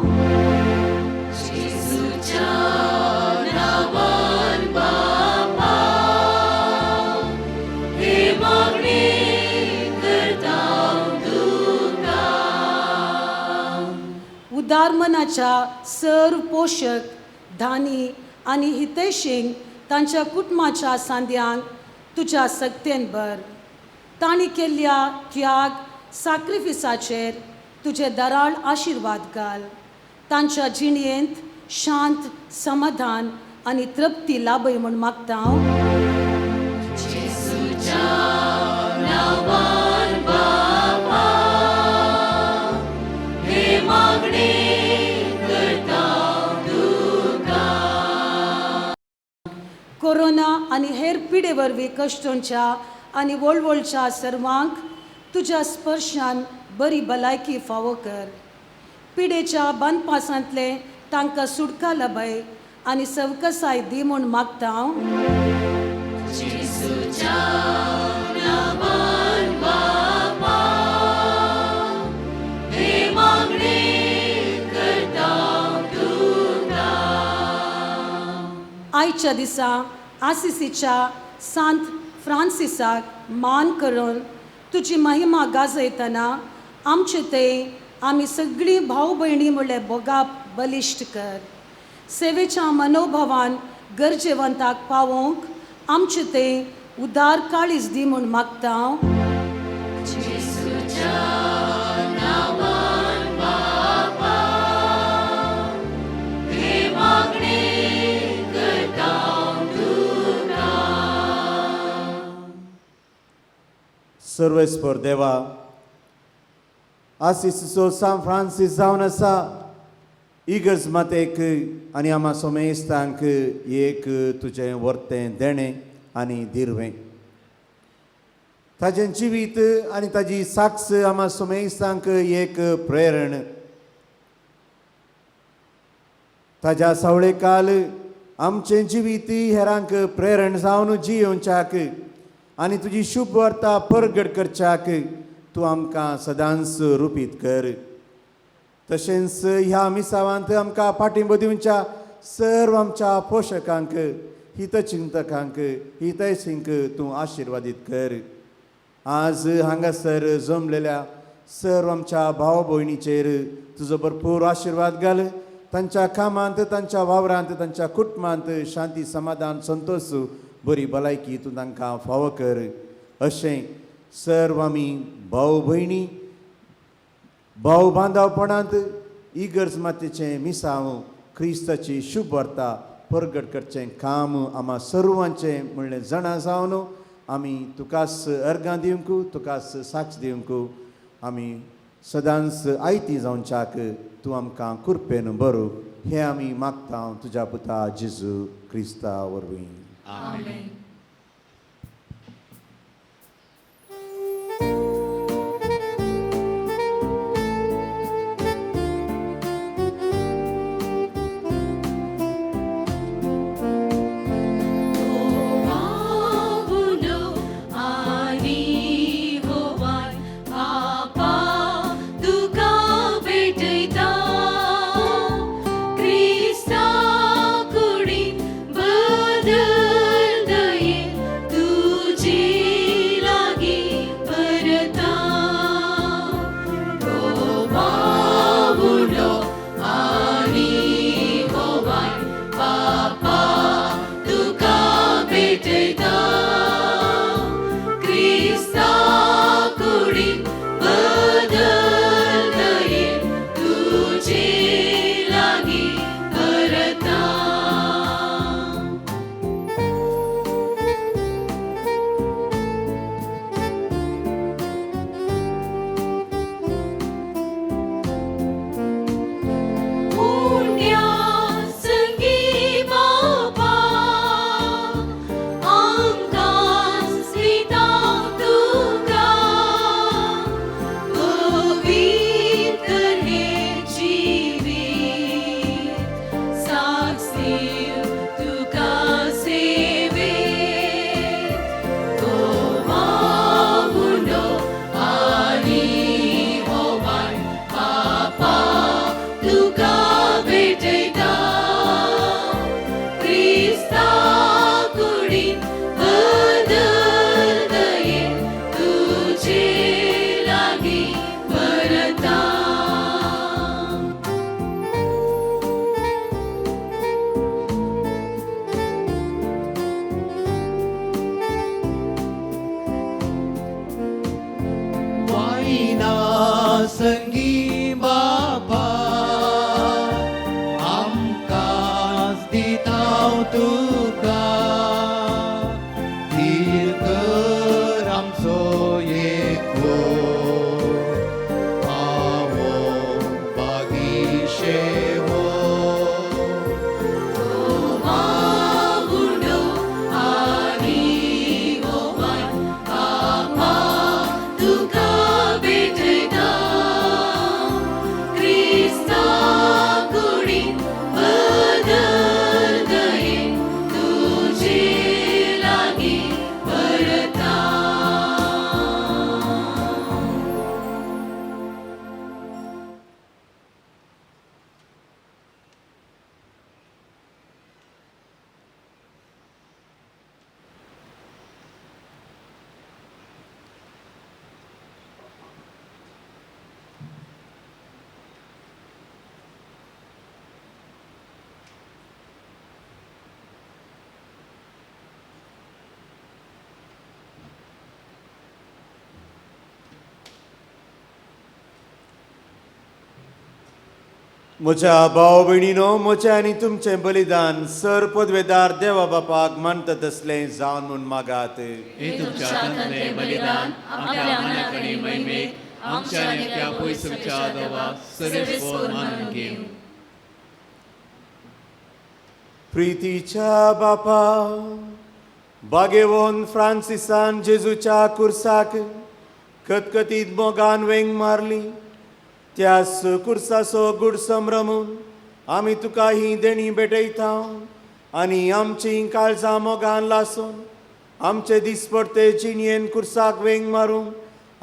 जेसूच्या नांवान बाबा हे मागणे करता तुका. उदारमनाच्या सर्व पोशक, धानी आनी हितेशींक तांच्या कुटुंबाच्या सांद्यांक तुज्या सक्तेन भर. तांणी केल्ल्या त्याग सॅक्रिफिसाचेर तुजे दराळ आशिर्वाद घाल. तांच्या जिणेंत शांत, समाधान आनी तृप्ती लाभय म्हूण मागता हांव. जेसूच्या नांवान बाबा हे मागणे करता तुका. कोरोना आनी हेर पिडे वरवीं कश्टांच्या आनी वळवळच्या सर्वांक तुज्या स्पर्शान बरी भलायकी फावो कर. पिडेच्या बंदपासांतले तांकां सुटका लाभय आनी सवकसाय दी म्हूण मागता हांव. जेसूच्या नांवान बाबा हे मागणे करता तुका. आयच्या दिसा आसिसीच्या सांत फ्रांसिसाक मान करून तुजी महिमा गाजयतना आमचे ते आमी सगळीं भाव भयणी म्हणले बोगाप बलिश्ट कर. सेवेच्या मनोभावान गरजेवंताक पावोवंक आमचे ते उदार काळीज दी म्हूण मागता हांव. जेसूच्या नांवान बाबा हे मागणे करता तुका. सर्वेस्पर देवा, आसिसो सान फ्रांसीस जावन आसा. इगर्ज मातेक आनी आमा सोमेस्तांक एक तुजें वर्तें देणें आनी दिर्वें. ताजें जिवीत आनी ताजी साक्स आमा सोमेस्तांक एक प्रेरण. ताज्या सावळे काल आमचें जिवीत हेरांक प्रेरण जावन जियोवच्याक आनी तुजी शुभ वार्ता परगट करच्याक तूं आमकां सदांच रुपीत कर. तशेंच ह्या मिसावांत आमकां पाठिंबो दिवच्या सर्व आमच्या पोशकांक, हितचिंतकांक, हितैषींक तूं आशिर्वादीत कर. आज हांगासर जमलेल्या सर्व आमच्या भाव भयणीचेर तुजो भरपूर आशिर्वाद घाल. तांच्या कामांत, तांच्या वावरांत, तांच्या कुटुंबांत शांती, समाधान, संतोष, बरी भलायकी तूं तांकां फावो कर. अशें सर्व आमी भाव भयणी भाव बांदवपणांत इगर्ज मातेचें मिसांव क्रिस्ताची शुभ वार्ता परगट करचें काम आम्हा सर्वांचें म्हणलें जाणा जावन आमी तुकाच अर्गां दिवंक, तुकाच साक्ष दिवंक आमी सदांच आयती जावच्याक तूं आमकां कृपेन बरो. हें आमी मागता तुज्या पुता जेजू क्रिस्ता वरवीं. आमेन. बदल ना संगी बापा आमकांच दितां तुका धीर कर आमचो एकवो आवो बागी शेवो मागुडो आनी गोवान बापा तुका भेटयता क्रिस्ता कुडीन बदल दयेन तुजे लागीं परता. म्हज्या भाव भयणीनो, म्हजें आनी तुमचें बलिदान सर पदवेदार देवा बापाक मानता तसलें जावन म्हूण मागात. हे तुमच्या हातांतलें बलिदान आपल्या मनाक आनी महिमेक आमच्या आनी त्या पयसुच्या देवा सर्वेस्वर मानून घेवं. प्रितीच्या बापा, बागेवोन फ्रांसिसान जेजूच्या कुर्साक खतखतीत मोगान वेंग मारली. त्या कुर्साचो गूढ संभ्रमून आमी तुका ही देणी भेटयता आनी आमची काळजां मोगान लासून आमचे दिसपडते जिणयेन कुर्साक वेंग मारूंक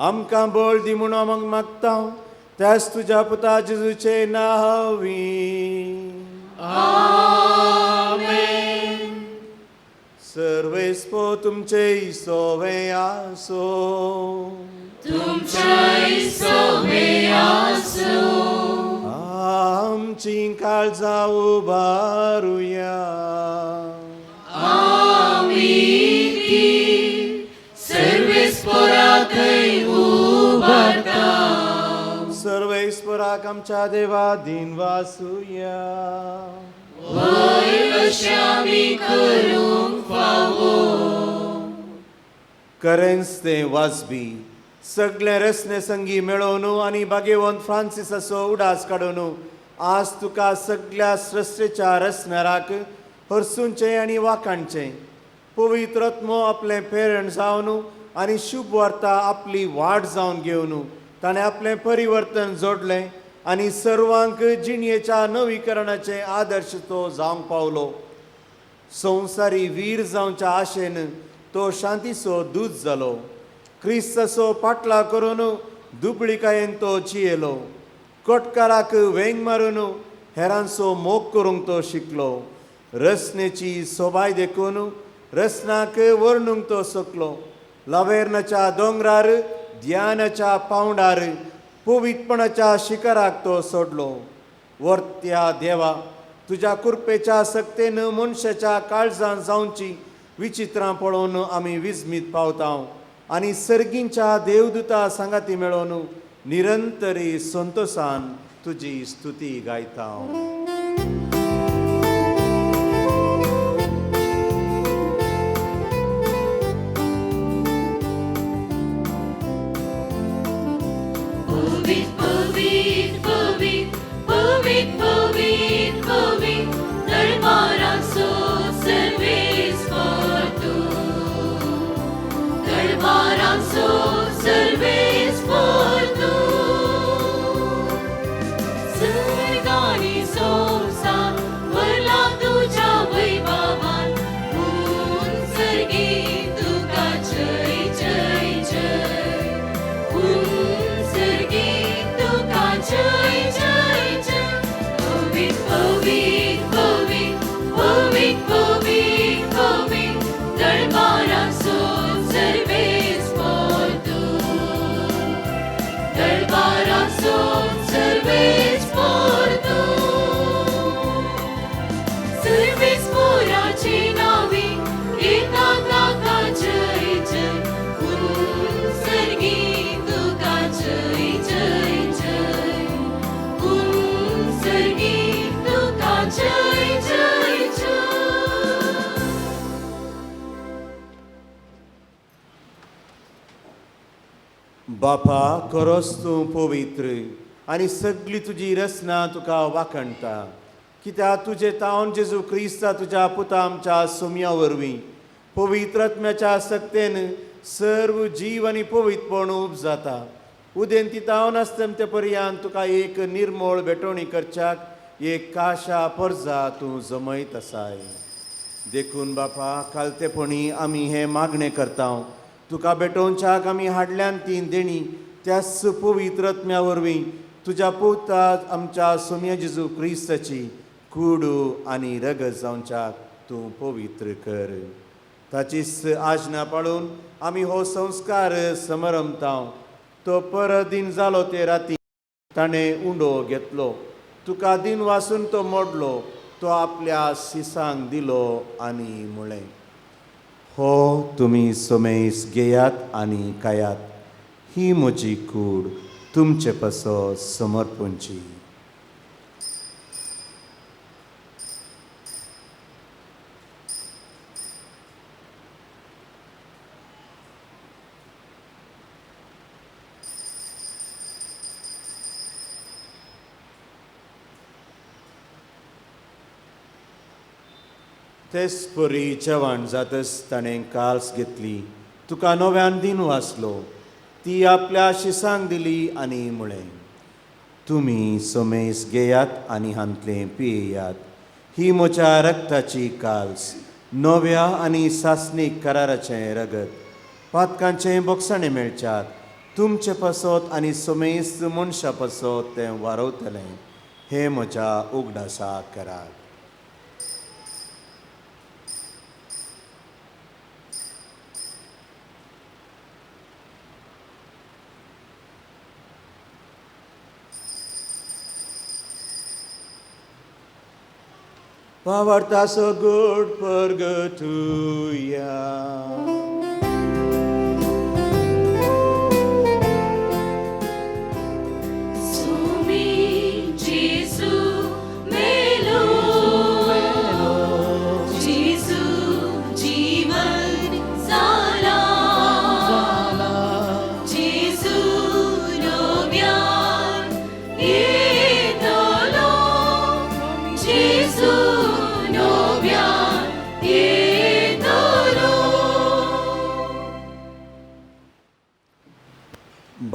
आमकां बळ दी म्हूण आमक मागता. त्याच तुज्या पुता जेजूचे नांवी. सर्वेस्पो तुमचे इसोवे आसो. आमची काळजां उबारुया. सर्वेस्पराक आमच्या देवा दिन वासुया. करेन्स ते वाजबी सगळे रसने संगी मेळोवन आनी बागेवंत फ्रांसिसाचो उडास काडून आज तुका सगळ्या सृश्टेच्या रसनाराक हरसूंचे आनी वाखाणचे पवित्र आत्मो आपले प्रेरण जावन आनी शुभ वार्ता आपली वाट जावन घेवन ताणें आपलें परिवर्तन जोडलें आनी सर्वांक जिणयेच्या नवीकरणाचे आदर्श तो जावंक पावलो. संवसारी वीर जावच्या आशेन तो शांतीचो दूत जालो. क्रिस्ताचो पाटला करून दुबळीकायेन तो जियेलो. कोटकाराक वेंग मारून हेरांचो मोग करूंक तो शिकलो. रसनेची सोबाय देखून रसनाक वर्णूंक तो सकलो. लावेर्नाच्या दोंगरार ध्यानाच्या पावंडार पवित्रपणाच्या शिखराक तो सोडलो. वर्त्या देवा, तुज्या कृपेच्या सक्तेन मनशाच्या काळजांत जावची विचित्रां पळोवन आमी विस्मीत पावता आनी सर्गींच्या देवदूता सांगाती मेळोवन निरंतरी संतोशान तुजी स्तुती गायता. Pavit, pavit, pavit, बापा खरोच तूं पवित्र आनी सगळी तुजी रचना तुका वाखणटा कित्याक तुजें तावन जेजू क्रिस्ता तुज्या पुता आमच्या सुमया वरवीं पवित्र आत्म्याच्या सक्तेन सर्व जीव आनी पवित्रपण उब जाता उदेन ती तावन आसतना ते पर्यंत तुका एक निर्मळ भेटवणी करच्याक एक काशा परजा तूं जमयत आसाय देखून बापा कालतेपणी आमी हे मागणें करता तुका भेटोवच्याक आमी हाडल्यान ती देणी त्याच पवित्र आत्म्या वरवीं तुज्या पुता आमच्या सुमया जेजू क्रिस्ताची कुडू आनी रगत जावच्याक तूं पवित्र कर ताचीच आज्ञा पाळून आमी हो संस्कार समरमता तो परत दिन जालो ते राती ताणें उंडो घेतलो तुका दिन वासून तो मोडलो तो आपल्या शिसांक दिलो आनी म्हळें हो तुमी सोमेस घेयात आनी खायात ही म्हजी कूड तुमचे पासो समर्पणची तेच परी जेवण जातच ताणें काल्स घेतली तुका नव्यान दिन वाचलो ती आपल्या शिसांक दिली आनी म्हळें तुमी सोमेस घेयात आनी हांतलें पियेयात ही म्हज्या रक्ताची काल्स नव्या आनी सासणीक कराराचें रगत पातकांचें बोगसाणें मेळच्यात तुमचे पासत आनी सोमेस मनशा पासत तें वारवतलें हे म्हज्या उगडासा करात Pavartaso good purgatoria.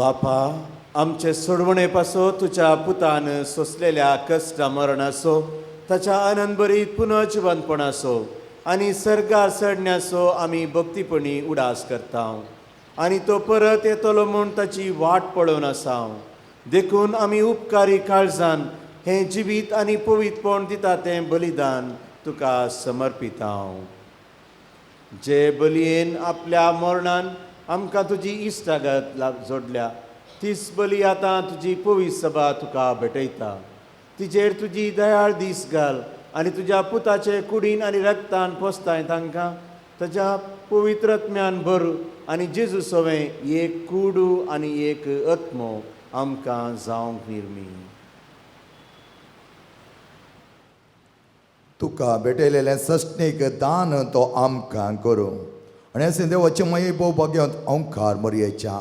बापा आमचे सोडवणे पासो तुज्या पुतान सोंसलेल्या कश्ट मरणाचो ताच्या आनंद भरीत पुनर्जीवनपणाचो आनी सर्गार चडण्याचो आमी भक्तीपणी उडास करता आनी तो परत येतलो म्हूण ताची वाट पळोवन आसा देखून आमी उपकारी काळजान हें जिवीत आनी पवित्रपण दिता तें बलिदान तुका समर्पिता जे बलयेन आपल्या मरणान आमकां तुजी इश्टागत जोडल्या तीच बली आतां तुजी पवित्र सभा तुका भेटयता तिजेर तुजी दयाळ दीस घाल आनी तुज्या पुताचे कुडीन आनी रक्तान पोसताय तांकां ताच्या पवित्र आत्म्यान भर आनी जेजू सोवें एक कुडू आनी एक आत्मो आमकां जावंक निर्मी तुका भेटयलेलें सश्णीक दान तो आमकां करूं आनी अशें देवाचे माये भोव भाग्यवंत ओंकार मरयेच्या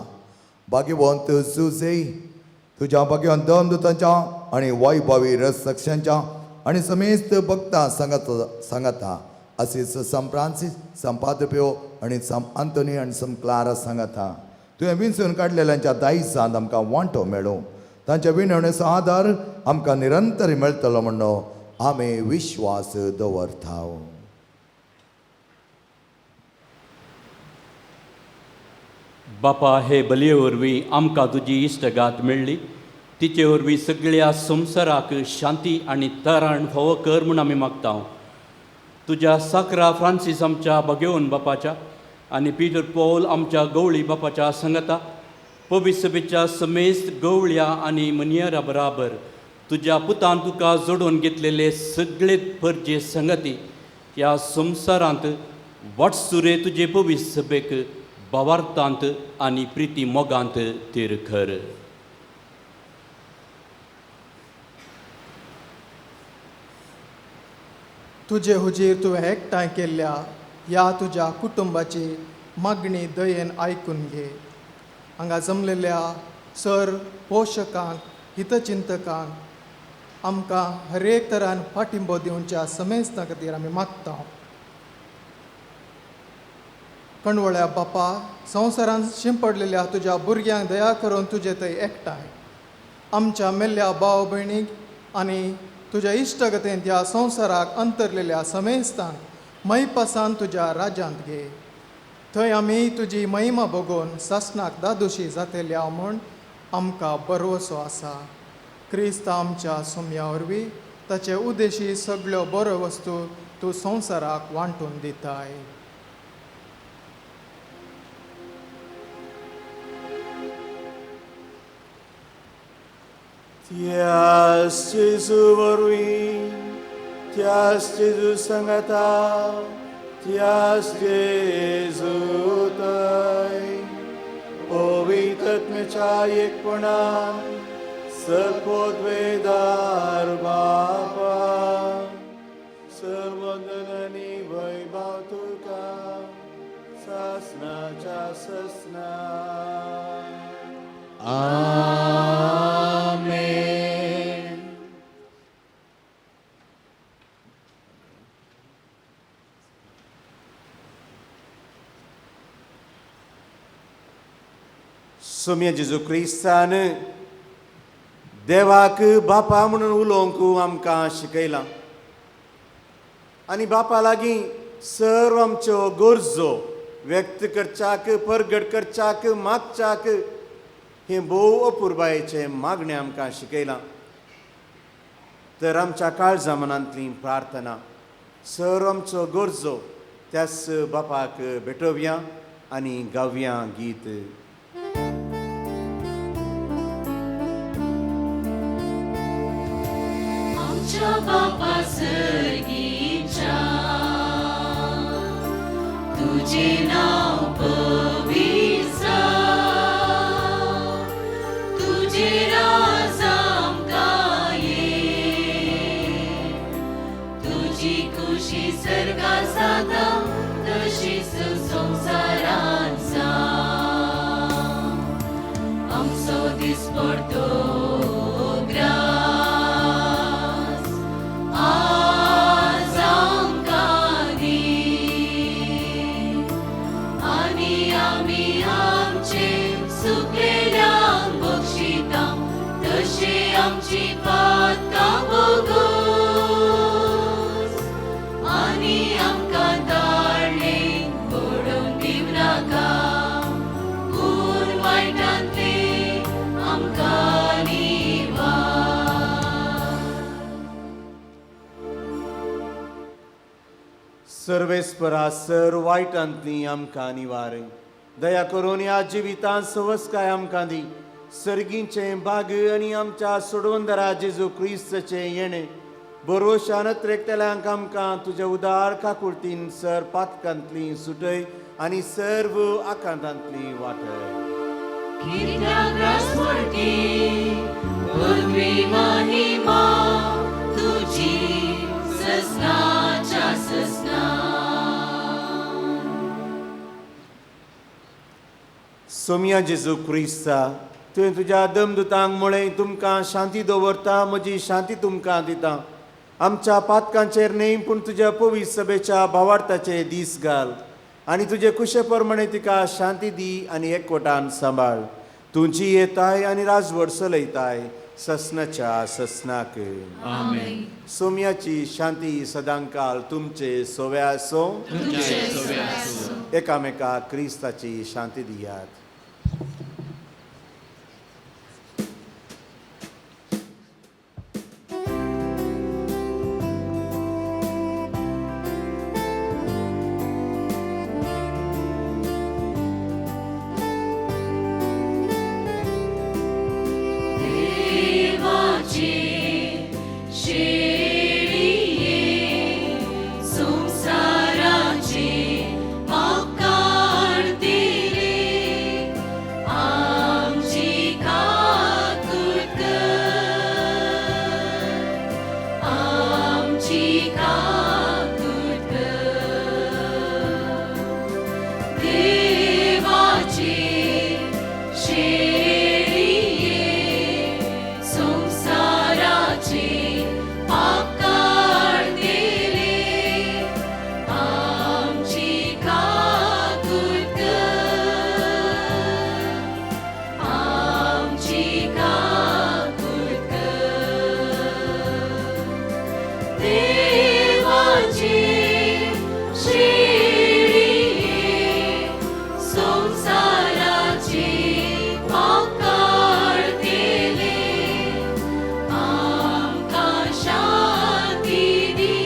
भाग्यवंत सुजे तुज्या भाग्यवंत दोनदुतांच्या आनी वैभवी रसक्षांच्या आनी समेस्त भक्तां सांगाता अशीच सम फ्रांसीस सम पाद्रपियो आनी सम आंतोनी आनी सम क्लारा सांगाता तुवें विंचून काडलेल्यांच्या दायजांत आमकां वांटो मेळूं तांच्या विणवणेचो आदार आमकां निरंतर मेळटलो म्हणून आमी विश्वास दवरता बापा हे बलये वरवीं आमकां तुजी इश्टगात मेळ्ळी तिचे वरवीं सगळ्या संवसाराक शांती आनी तराण फावो कर म्हूण आमी मागता तुज्या साकरा फ्रांसीस आमच्या भगेवन बापाच्या आनी पिटर पौल आमच्या गवळी बापाच्या सांगाता पवित्र सभेच्या समेस्त गवळ्या आनी मनियारा बराबर तुज्या पुतान तुका जोडून घेतलेले सगळे परजे संगती ह्या संवसारांत वाटसुरे तुजे पवित्र सभेक भावार्थांत आनी प्रिती मोगांत तिर कर तुजे हुजीर तुवें एकठांय केल्ल्या ह्या तुज्या कुटुंबाची मागणी दयेन आयकून घे हांगा जमलेल्या सर पोशकांक हितचिंतकांक आमकां हर एक तरान पाठिंबो दिवच्या समेस्तां खातीर आमी मागता. कणवळ्या बापा, संवसारांत शिंपडलेल्या तुज्या भुरग्यांक दया करून तुजे थंय एकठांय. आमच्या मेल्ल्या भाव भयणीक आनी तुज्या इश्टगतेंत ह्या संवसाराक अंतरलेल्या समेस्तांक मैपासान तुज्या राज्यांत घे. थंय आमी तुजी महिमा बघून सासणाक दादोशी जातेल्या म्हूण आमकां भरवसो आसा. क्रिस्त आमच्या सुम्या वरवीं ताचे उद्देशी सगळ्यो बऱ्यो वस्तू तूं संवसाराक वांटून दिताय. त्याच जेजू वरवीं, त्याच जेजू सांगाता, त्याच जेजू थंय पवित्र आत्म्याच्या एकपणान सर्वोद्वेदार बापा, सर्ववंदन आनी वैभव तुका सासणाच्या ससना. आमेन. सोम्या जेजू क्रिस्तान देवाक बापा म्हणून उलोवंक आमकां शिकयलां आनी बापा लागीं सर्व आमच्यो गरजो व्यक्त करच्याक, परगट करच्याक, मागच्याक हें भोव अपुरबायेचें मागणें आमकां शिकयलां. तर आमच्या काळजा मनांतली प्रार्थना सर्व आमच्यो गरजो त्याच बापाक भेटोवया आनी गावया गीत. आमच्या बापा सर्गीच्या तुझे नाव पवित्र, तुझे राज आमकां ये, तुझी खुशी सर्गात जाता तशीच संवसारांत जावं. आमचो दिसपडतो ग्रास आज आमकां दी, आनी आमी आमचे सुकलेल्यांक बक्षिता तशे आमची पातकां भोगोस, आनी आमकां दाडले पडोवन दिव नाका, पूण वायटांतले आमकां निवार. सर्वेस्परा सर वायटांतली आमकां निवार. दया करून ह्या जिवितांत सवस्काय आमकां दी. सर्गींचें भाग आनी आमच्या सोडवंदरा जेजू क्रिस्ताचें येणें बरोवशान त्रेकतेल्यांक आमकां तुज्या उदार काकुळतीन सर पातकांतली सुटय आनी सर्व आकांतांतली वाटय. कित्याक रासमूर्ती पदवी महिमा तुजी ससनाच्या ससना. सोम्या जेजू क्रिस्ता, तुवें तुज्या दमदुतांक म्हळें तुमकां शांती दवरता, म्हजी शांती तुमकां दिता. आमच्या पातकांचेर न्हय पूण तुज्या पवित्र सभेच्या भावार्थाचे दीस घाल आनी तुजे कुशे प्रमाणे तिका शांती दी आनी एकवटान सांबाळ. तुजी येताय आनी राजवट चलयताय ससनाच्या ससनाक. आमेन. सोम्याची शांती सदांकाल तुमचे सोव्या आसूं. तुमचे सोबे आसूं. एकामेकाक क्रिस्ताची शांती दियात. देवाचे शेळिये संसाराचे माकाड दिले, संसाराचे पाप काढलेले आमची काकूट आमची काकूट देवाचे शेळिये संसाराचे पाप काढलेले आमका शांती दी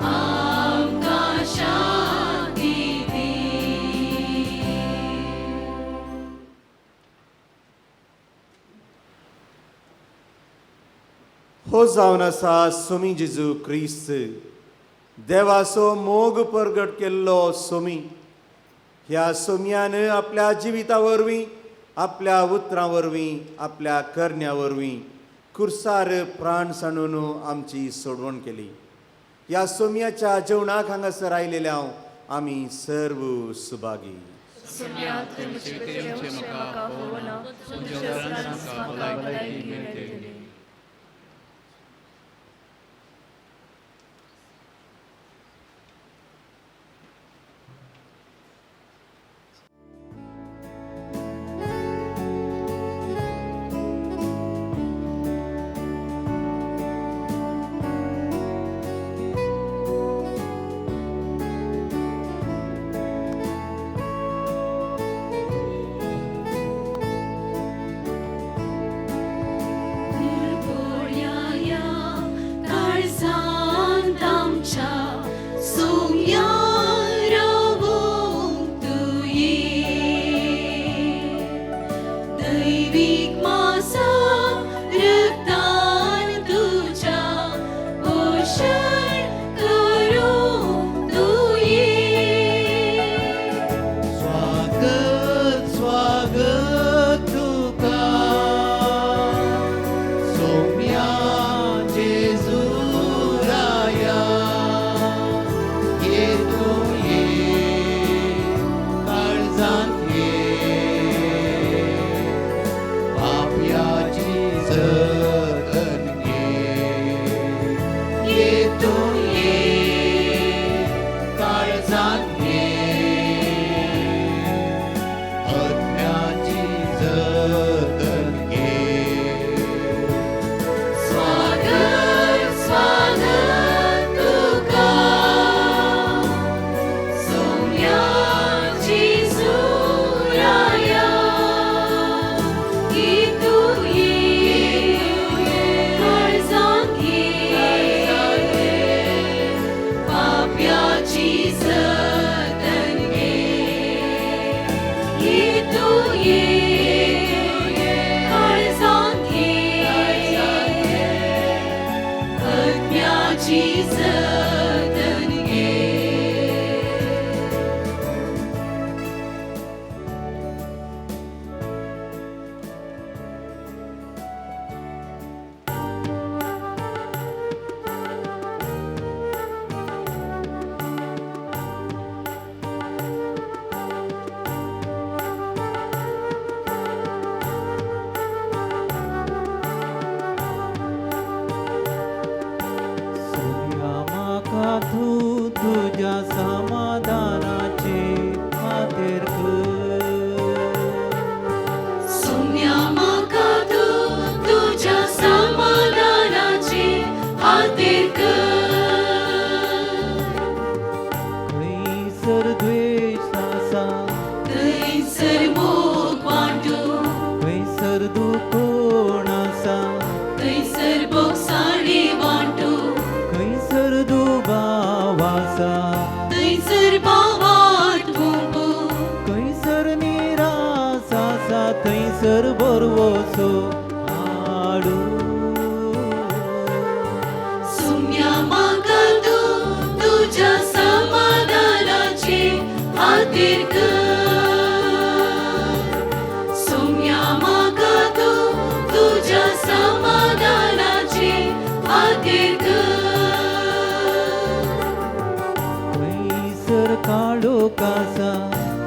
आमका शांती दी हो जावन आसा सोमी जेजू क्रिस्त देवाचो मोग परगट केल्लो सोमी. ह्या सोमयान आपल्या जिविता वरवीं आपल्या उतरां वरवीं आपल्या करण्या वरवीं कुर्सार प्राण सांडून आमची सोडवण केली. ह्या सोमयाच्या जेवणाक हांगासर आयलेल्या आमी सर्व सुभागी.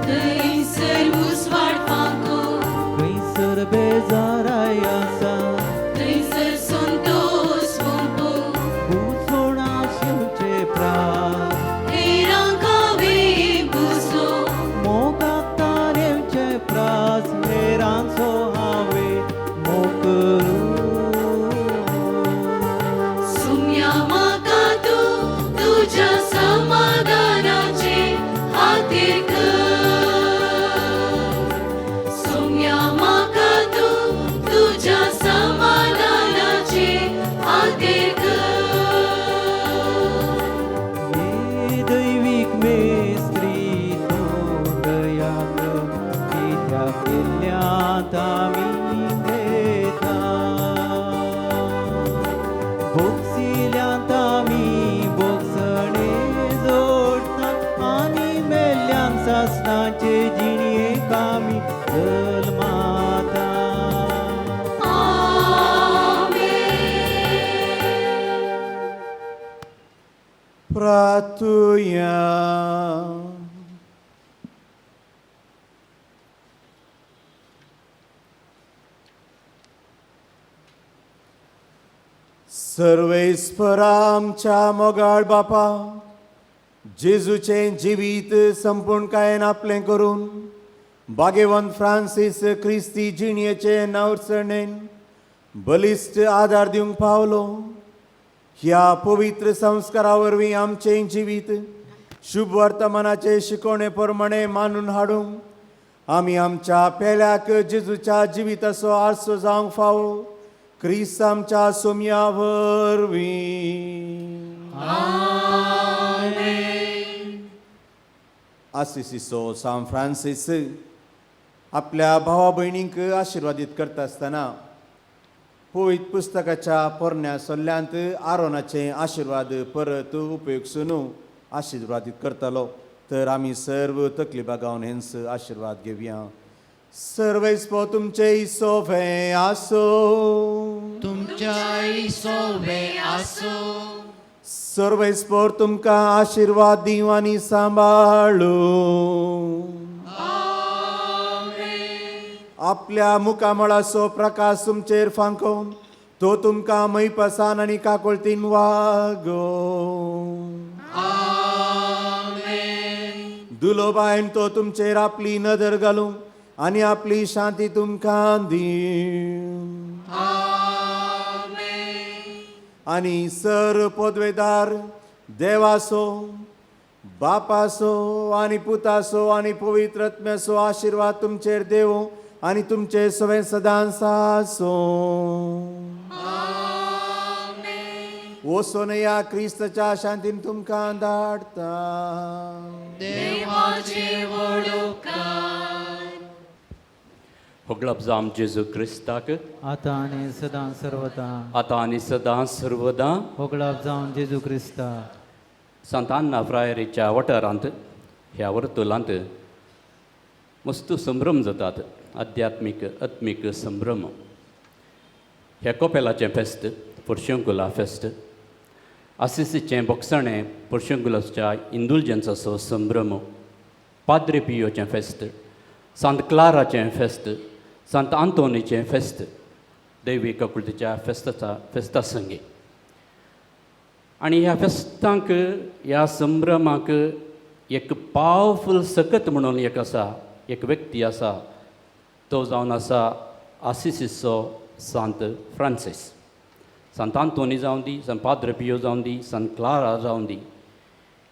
थैसर बेजाराय आसा थंयसर संतोष भोंवतो बुसोणा शिवचे प्राण हेरांक हांवें बुजलो मोगाक तारेवचे प्रास हेरांचो हांवें मोग करूं सुम्या म्हाका तूं तुज्या समाधानाचे खातीर कर सुम्या म्हाका तूं तुज्या समाधानाचे खातीर कर हे दैवीक मेस्त्री तूं दयाक कित्या केल्ल्यात आमी घेता भोगसिल्यांत आमी भोगसणे जोडटा आनी मेल्ल्यान सासणाचे जिणयेक आमी जल्माता प्रार्थुया. सर्वेस्परा आमच्या मोगाळ बापा जेजूचें जिवीत संपूर्णकायेन आपलें करून भाग्यवंत फ्रांसीस क्रिस्ती जिणयेचे नवसणेन बलिश्ट आदार दिवंक पावलो. ह्या पवित्र संस्कारा वरवीं आमचें जिवीत शुभ वर्तमानाचे शिकोवणे प्रमाणे मानून हाडूंक आमी आमच्या पेल्याक जेजूच्या जिविताचो आरसो जावंक फावो क्रिस्त आमच्या सोम्या वरवीं. आसिसीचो सान फ्रांसीस आपल्या भावा भयणींक आशिर्वादीत करता आसतना पवित्र पुस्तकाच्या पोरण्या सल्ल्यांत आरोनाचे आशिर्वाद परत उपयोगसून आशिर्वादीत करतलो. तर आमी सर्व तकली बागावन हेंच आशिर्वाद घेवया. सर्वेस्पो तुमचे इसोवे आसो तुमच्या इसोवे आसो सर्वेस्पोर तुमकां आशिर्वाद दिवं आनी सांबाळू. आपल्या मुखामळाचो प्रकाश तुमचेर फांकोवन तो तुमकां मैपसान आनी काकुळतीन वागो. दुलो बायन तो तुमचेर आपली नदर घालूं आनी आपली शांती तुमकां दिवं. आनी सर पदवेदार देवाचो बापाचो आनी पुताचो आनी पवित्र आत्म्याचो आशिर्वाद तुमचेर देवो आनी तुमचे सगळे सदांच आसो. वचून या क्रिस्ताच्या शांतीन तुमकां धाडटा. देवाचे वडोवकार होगळप जाम जेजू क्रिस्ताक आतां आनी सदां सर्वदा आतां आनी सदां सर्वदां होगळप जावन जेजू क्रिस्ता. सांतान्ना फ्रायरीच्या वाठारांत ह्या वर्तुलांत मस्त संभ्रम जातात. आध्यात्मीक आत्मीक संभ्रम. ह्या कोपेलाचें फेस्त पोर्शुंकुला फेस्त आसिसीचें बोगसणें पोर्शुंकुलाच्या इंदुलजन्साचो संभ्रम. पाद्रे पियोचें फेस्त सांत क्लाराचें फेस्त सांत आंतोनीचें फेस्त दैवीक आपुलतेच्या फेस्ता संगे. आनी ह्या फेस्तांक ह्या संभ्रमाक एक पावरफूल सकत म्हणून एक आसा एक व्यक्ती आसा तो जावन आसा आसिसीचो सांत फ्रांसीस. सांत आंतोनी जावं दी सांत पाद्रे पियो जावं दी सांत क्लारा जावं दी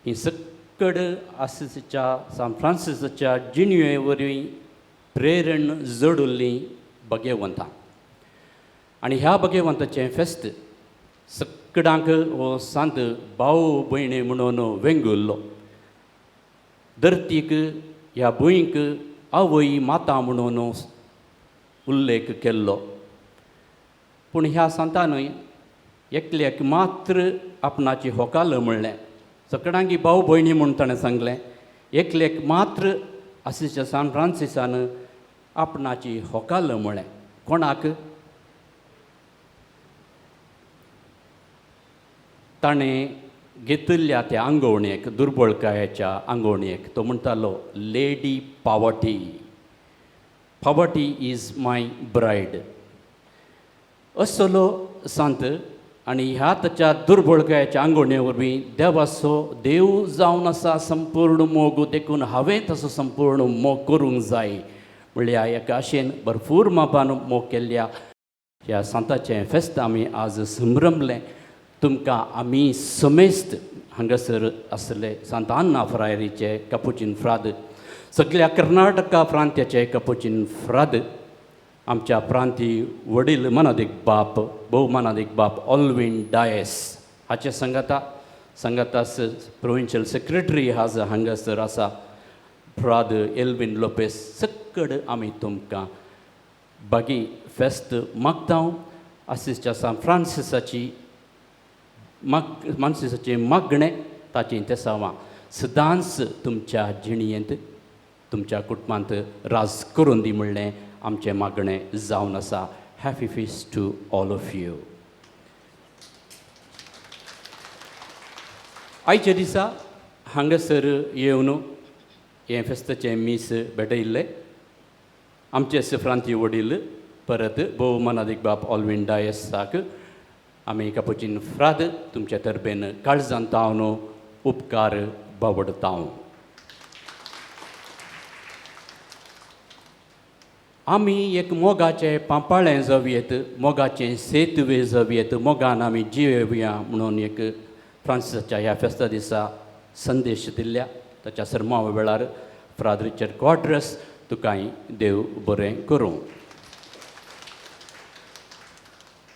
ही सकड आसिसीच्या सांत फ्रांसीसाच्या जिणये वरवीं प्रेरण जडुल्लीं भगेवंतां. आनी ह्या भगेवंताचें फेस्त सकडांक हो सांत भाव भयणी म्हणून वेंगुल्लो. धरतीक ह्या भुंयक आवय माता म्हणून उल्लेख केल्लो. पूण ह्या सांतानूय एकल्याक मात्र आपणाची होकाल म्हणलें. सकडांगी भाव भयणी म्हूण ताणें सांगलें. एकल्याक मात्र आसिसीच्या सान फ्रांसिसान आपणाची होकाल म्हळें. कोणाक? ताणें घेतिल्ल्या त्या आंगवणेक दुर्बळकायेच्या आंगवणेक तो म्हणटालो lady poverty. Poverty is my Bryde. असलो सांत आनी ह्या ताच्या दुर्बळकायाच्या आंगोणे वरवीं देवाचो देव जावन आसा संपूर्ण मोग देखून हांवें तसो संपूर्ण मोग करूंक जाय म्हणल्या एका आशेन भरपूर मापान मोग केल्ल्या ह्या सांताचें फेस्त आमी आज संभ्रमलें. तुमकां आमी समेस्त हांगासर आसले सांत आन्ना फ्रायरीचे कपुचीन फ्राद, सगळ्या कर्नाटका प्रांत्याचे कपुचीन फ्राद, आमच्या प्रांतीय वडील मनादीक बाप भोवमानादीक बाप ऑल्विन डायस हाचे संगातास प्रोविन्शियल सेक्रेटरी आज हांगासर आसा फ्राद एल्विन लोपेस. सकड आमी तुमकां बागी फेस्त मागता. आसिसच्या सान फ्रांसिसाची मानसिसाचें मागणें ताचें तेसावां सदांच तुमच्या जिणयेंत तुमच्या कुटुंबांत राज करून दी म्हणलें आमचें मागणें जावन आसा. Happy feast to all of you. आयच्या दिसा हांगासर येवन हे फेस्ताचें मीस भेटयिल्ले आमचे फ्रांतीय वडील परत भोव मनादीक बाप ऑल्विन डायसाक आमी कपुचीन फ्राद तुमचे तर्फेन काळजान तावन उपकार बावडता. आमी एक मोगाचें पांपाळें जावयेत, मोगाचें सेतवे जावयेत, मोगान आमी जियेवया म्हणून एक फ्रांसिसाच्या ह्या फेस्ता दिसा संदेश दिल्ल्या. ताच्या सर्मावे वेळार फ्राद रिचर्ड क्वाड्रस तुकांय देव बरें करूं.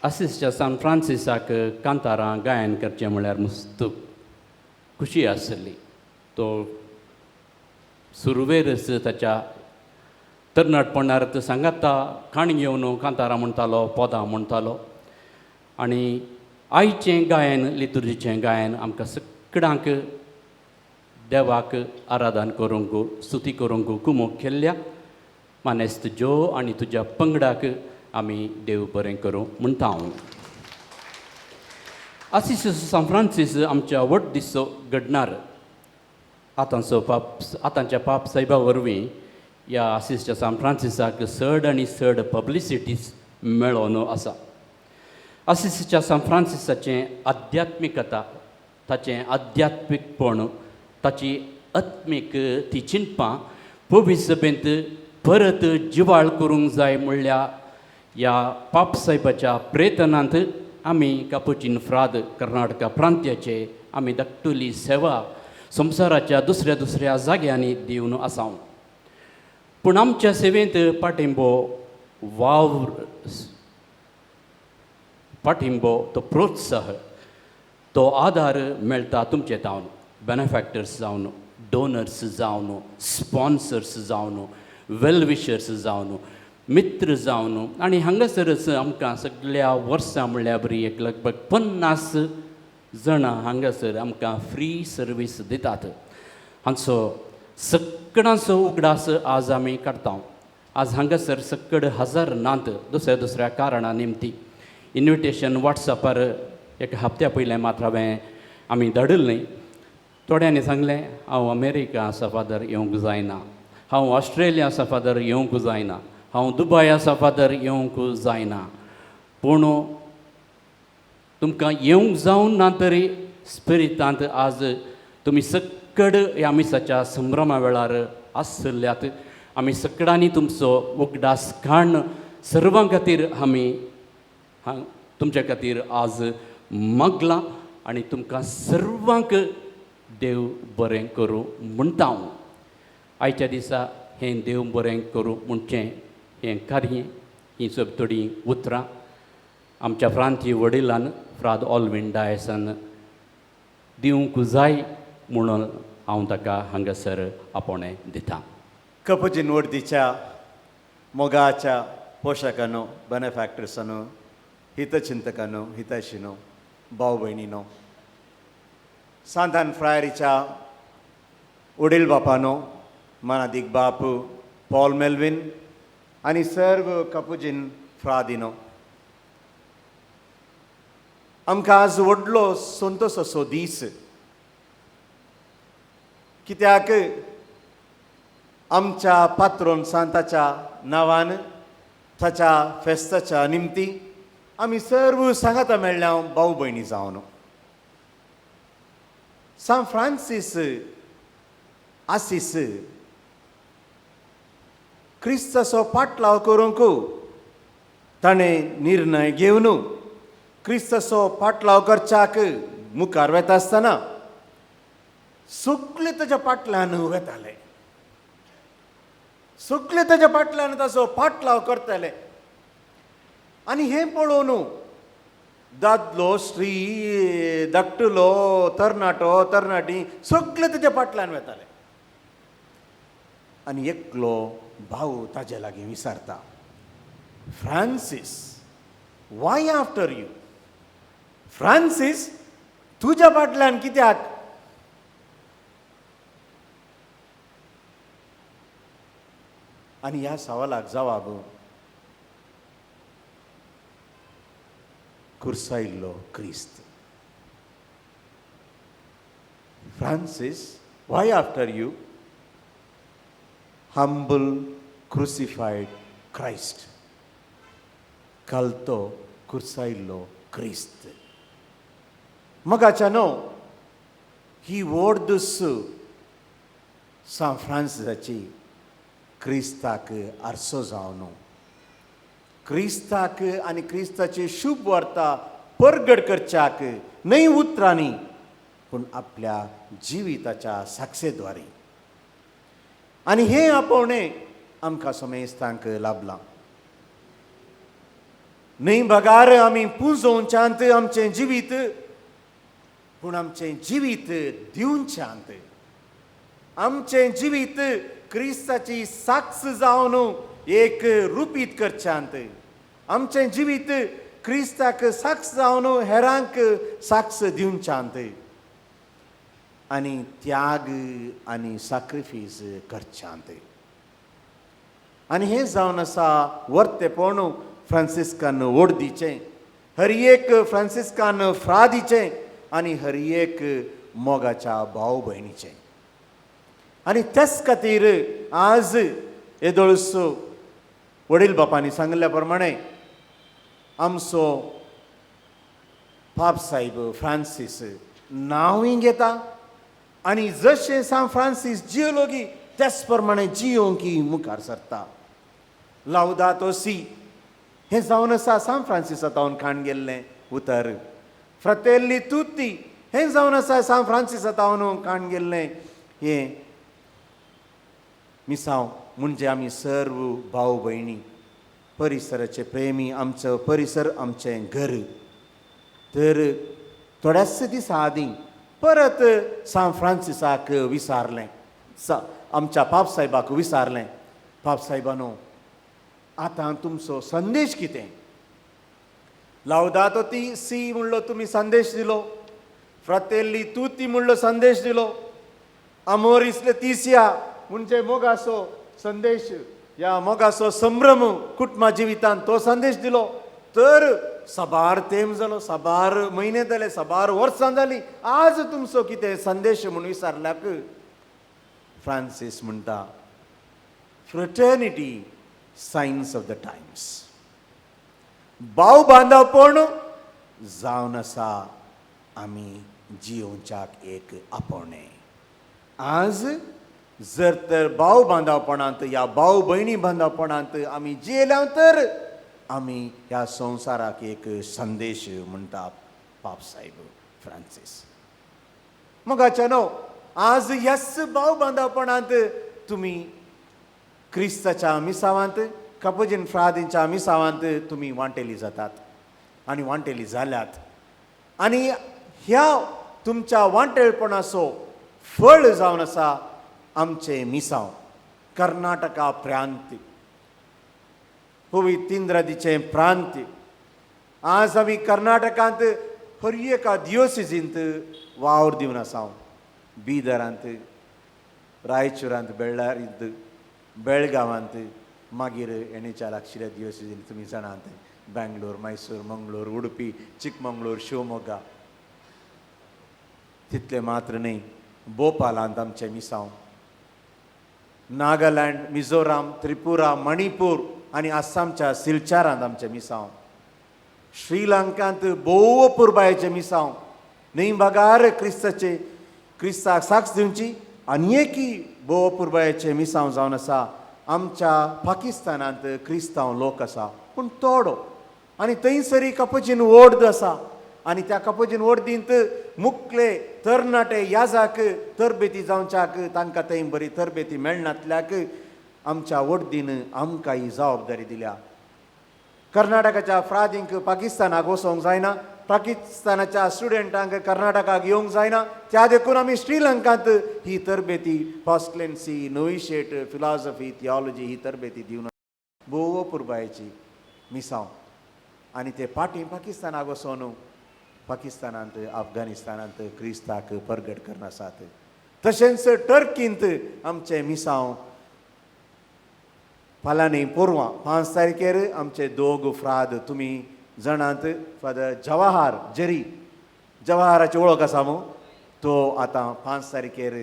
आसिसच्या सान फ्रांसिसाक कांतारां गायन करचें म्हळ्यार मस्त खुशी आसली. तो सुरवेरच ताच्या तरणाटपणांत सांगाता काणी घेवन कांतारां म्हणटालो, पदां म्हणटालो. आनी आयचें गायन लितुर्जीचें गायन आमकां सगळ्यांक देवाक आराधन करूंक स्तुती करूंक कुमूक केल्ल्या. मानेस्त जो आनी तुज्या पंगडाक आमी देव बरें करूं म्हणटा. आसीस सान फ्रांसीस आमच्या व्हड दिसो घडणार आतांच्या पाप साहेबा वरवीं ह्या आसीसच्या सान फ्रांसिसाक चड आनी चड पब्लिसिटीज मेळोन आसा. आसीसच्या सान फ्रांसिसाचें आध्यात्मिकता, ताचें आध्यात्मीकपण, ताची आत्मीक ती चिंतपां पवित्र सभेंत परत जिवाळ करूंक जाय म्हणल्या ह्या पाप साहेबाच्या प्रयत्नांत आमी कापुचीन फ्राद कर्नाटका प्रांत्याचे आमी धाकटुली सेवा संवसाराच्या दुसऱ्या दुसऱ्या जाग्यांनी दिवन आसा. पूण आमच्या सेवेंत पाठिंबो तो प्रोत्साह तो आदार मेळटा तुमचे जावन बेनिफॅक्टर्स जावन, डोनर्स जावन, स्पॉन्सर्स जावन, वेल विशर्स जावन, मित्र जावन. आनी हांगासरच आमकां सगळ्या वर्सां म्हणल्यार बरी एक लगभग 50 जाणां हांगासर आमकां फ्री सर्वीस दितात. हांचो सगळ्यांचो उगडास आज आमी काडटा. आज हांगासर सकड 1000 नात दुसऱ्या दुसऱ्या कारणां निमती. इन्विटेशन वॉट्सॅपार एक हप्त्या पयलें मात्र आमी धाडिल्लें. थोड्यांनी सांगलें हांव अमेरिका आसा फादर येवंक जायना, हांव ऑस्ट्रेलिया आसा फादर येवंक जायना, हांव दुबय आसा फादर येवंक जायना. पूण तुमकां येवंक जावन ना तरी स्पिरितांत आज तुमी सकड ह्या मिसाच्या संभ्रमा वेळार आसल्यात. आमी सकडांनी तुमचो उगडास काण सर्वां खातीर आमी तुमच्या खातीर आज मागलां आनी तुमकां सर्वांक देव बरें करूं म्हणटा. आयच्या दिसा हें देव बरें करूं म्हणचें हें कार्य, ही थोडीं उतरां आमच्या प्रांतीय वडिलान फ्राद ऑल्विन डायसान दिवंक जाय म्हणून हांव ताका हांगासर आपोवणें दितां. कपुचीन वर्दीच्या मोगाच्या पोशाकानो, बेनिफॅक्टर्सानो, हितचिंतकानो, हितैशिनो, भाव भयणीनो, सांतान फ्रायरीच्या वडील बापानो, मनादीक बाप पॉल मेल्विन आनी सर्व कपुचीन फ्रादिनो, आमकां आज व्हडलो संतोश असो दीस. कित्याक आमच्या पात्रोन सांताच्या नांवान ताच्या फेस्ताच्या निमती आमी सर्व सांगाता मेळ्ळ्या भाऊ भयणी जावन सान फ्रांसीस आसीस क्रिस्ताचो पाटलाव करूंक ताणें निर्णय घेवन क्रिस्ताचो पाटलाव करच्याक मुखार वेता आसतना सगळे ताच्या फाटल्यान वेताले, सगळे ताच्या फाटल्यान ताचो पाटलाव करताले. आनी हें पळोवन दादलो स्त्री धाकटुलो तरणाटो तरणाटी सगळे ताच्या फाटल्यान वेताले. आनी एकलो भाव ताजे लागीं विचारता, Francis, why after you? Francis, तुज्या फाटल्यान कित्याक? आनी ह्या सवालाक जवाब कुर्सायिल्लो क्रिस्त. Francis, why after you? Humble crucified Christ. कालतो कुर्सायिल्लो क्रिस्त. मगाच्यानो ही व्हड दस सान फ्रांसिसाची क्रिस्ताक आरसो जावन क्रिस्ताक आनी क्रिस्ताची शुभ वार्ता परगट करच्याक न्हय उतरांनी पूण आपल्या जिविताच्या साक्षेद्वारे. आनी हें आपोवणें आमकां समेस्तांक लाभलां. न्हय बगार आमी पुंजोवच्यांत आमचें जिवीत, पूण आमचें जिवीत दिवच्यांत, आमचें जिवीत क्रिस्ताची साक्ष जावन एक रुपीत करच्यांत, आमचें जिवीत क्रिस्ताक साक्ष जावन हेरांक साक्ष दिवच्यांत आनी त्याग आनी सॅक्रिफायस करच्यांत. आनी हें जावन आसा वर्तेपण फ्रांसिस्कान वोट दिचें, हर एक फ्रांसिस्कान फ्रा दिचें आनी हर एक मोगाच्या भाव भयणीचें. आनी तेच खातीर आज येदोळस वडील बापांनी सांगल्या प्रमाणे आमचो पाप साहेब फ्रांसीस नांवूय घेता आनी जशें सान फ्रांसीस जियेलो गी तेच प्रमाणे जियोंक मुखार सरता. लावदातो सी हें जावन आसा सान फ्रांसिसा तावन खाण गेल्लें उतर. फ्रॅटेल्ली तुती हें जावन आसा सान फ्रांसिसा तावन खाण गेल्लें हें मिसांव. म्हणजे आमी सर्व भाव भयणी परिसराचे प्रेमी, आमचो परिसर आमचें घर. तर थोड्याच दिसा आदीं परत सान फ्रांसिसाक विचारलें, आमच्या पाप साहेबाक विचारलें, पाप साहेबानो आतां तुमचो संदेश कितें? लावदातो ती सी म्हणलो तुमी संदेश दिलो, फ्रॅटेल्ली तुती म्हणलो संदेश दिलो, अमोरिस लेतिसिया म्हणजे मोगाचो संदेश, या मोगाचो संभ्रम कुटुंबा जिवितांत तो संदेश दिलो. तर सबार तेंप जालो, सबार म्हयने जाले, सबार वर्सां जालीं. आज तुमचो कितें संदेश म्हणून विचारल्याक फ्रांसीस म्हणटा, fraternity signs of the Times. भाव बांदवपण जावन आसा आमी जियोवच्याक एक आपोवणें. आज जर तर भाव बांदवपणांत या भाव भयणी बांदवपणांत आमी जियेल्या तर आमी ह्या संवसाराक एक संदेश म्हणटा पाप साहेब फ्रांसीस. मोगाच्यानो आज ह्याच भाव बांदवपणांत तुमी क्रिस्ताच्या मिसावांत कापुजीन फ्रादींच्या मिसावांत तुमी वांटेली जातात आनी वांटेली जाल्यात. आनी ह्या तुमच्या वांटेलपणाचो फळ जावन आसा आमचें मिसांव कर्नाटका प्रांत, पवित्रेंद्रादीचें प्रांत. आज आमी कर्नाटकांत हर एका दियोसिजींत वावर दिवन आसा. बिदरांत, रायचुरांत, बेळ्ळारींत, बेळगांवांत, मागीर एणेच्या लागशिल्ल्या दियोसिजींत तुमी जाणात बेंगलोर, मैसूर, मंगळूर, उडुपी, चिकमंगळूर, शिवमोगा. तितले मात्र न्हय, भोपालांत आमचें मिसांव, नागालँड, मिझोराम, त्रिपुरा, मणिपूर आनी आसामच्या सिलचारांत आमचें मिसांव, श्रीलंकांत बोव पुरबायेचें मिसांव, न्हय भागार क्रिस्ताक साक्ष दिवची आनीकय बोव पुरबायेचें मिसांव जावन आसा. आमच्या पाकिस्तानांत क्रिस्तांव लोक आसा पूण थोडो, आनी थंयसरी कपचीन वर्द आसा. आनी त्या कपचीन वर्दींत मुखले तरणाटे याजाक तरबेती जावच्याक तांकां थंय बरी तरबेती मेळनातल्याक आमच्या वर्दीन आमकां ही जबाबदारी दिल्या. कर्नाटकाच्या फ्रादींक पाकिस्तानाक वचोंक जायना, पाकिस्तानाच्या स्टुडंटांक कर्नाटकाक येवंक जायना, त्या देखून आमी श्रीलंकांत ही तरबेती फॉस्टलँड्सी, नोविशेट, फिलॉसॉफी, थियोलॉजी ही तरबेती दिवन बोव पुरबायेची मिसांव. आनी ते पाटी पाकिस्तानाक वचोन पाकिस्तानांत, अफगानिस्तानांत क्रिस्ताक परगट करना आसात. तशेंच टर्कींत आमचे मिसांव फाल्यां न्ही परवां 5 तारखेर आमचे दोग फ्राद तुमी जाणात. फादर जवाहर जरी, जवाहराची वळख आसा मू, तो आतां 5 तारखेर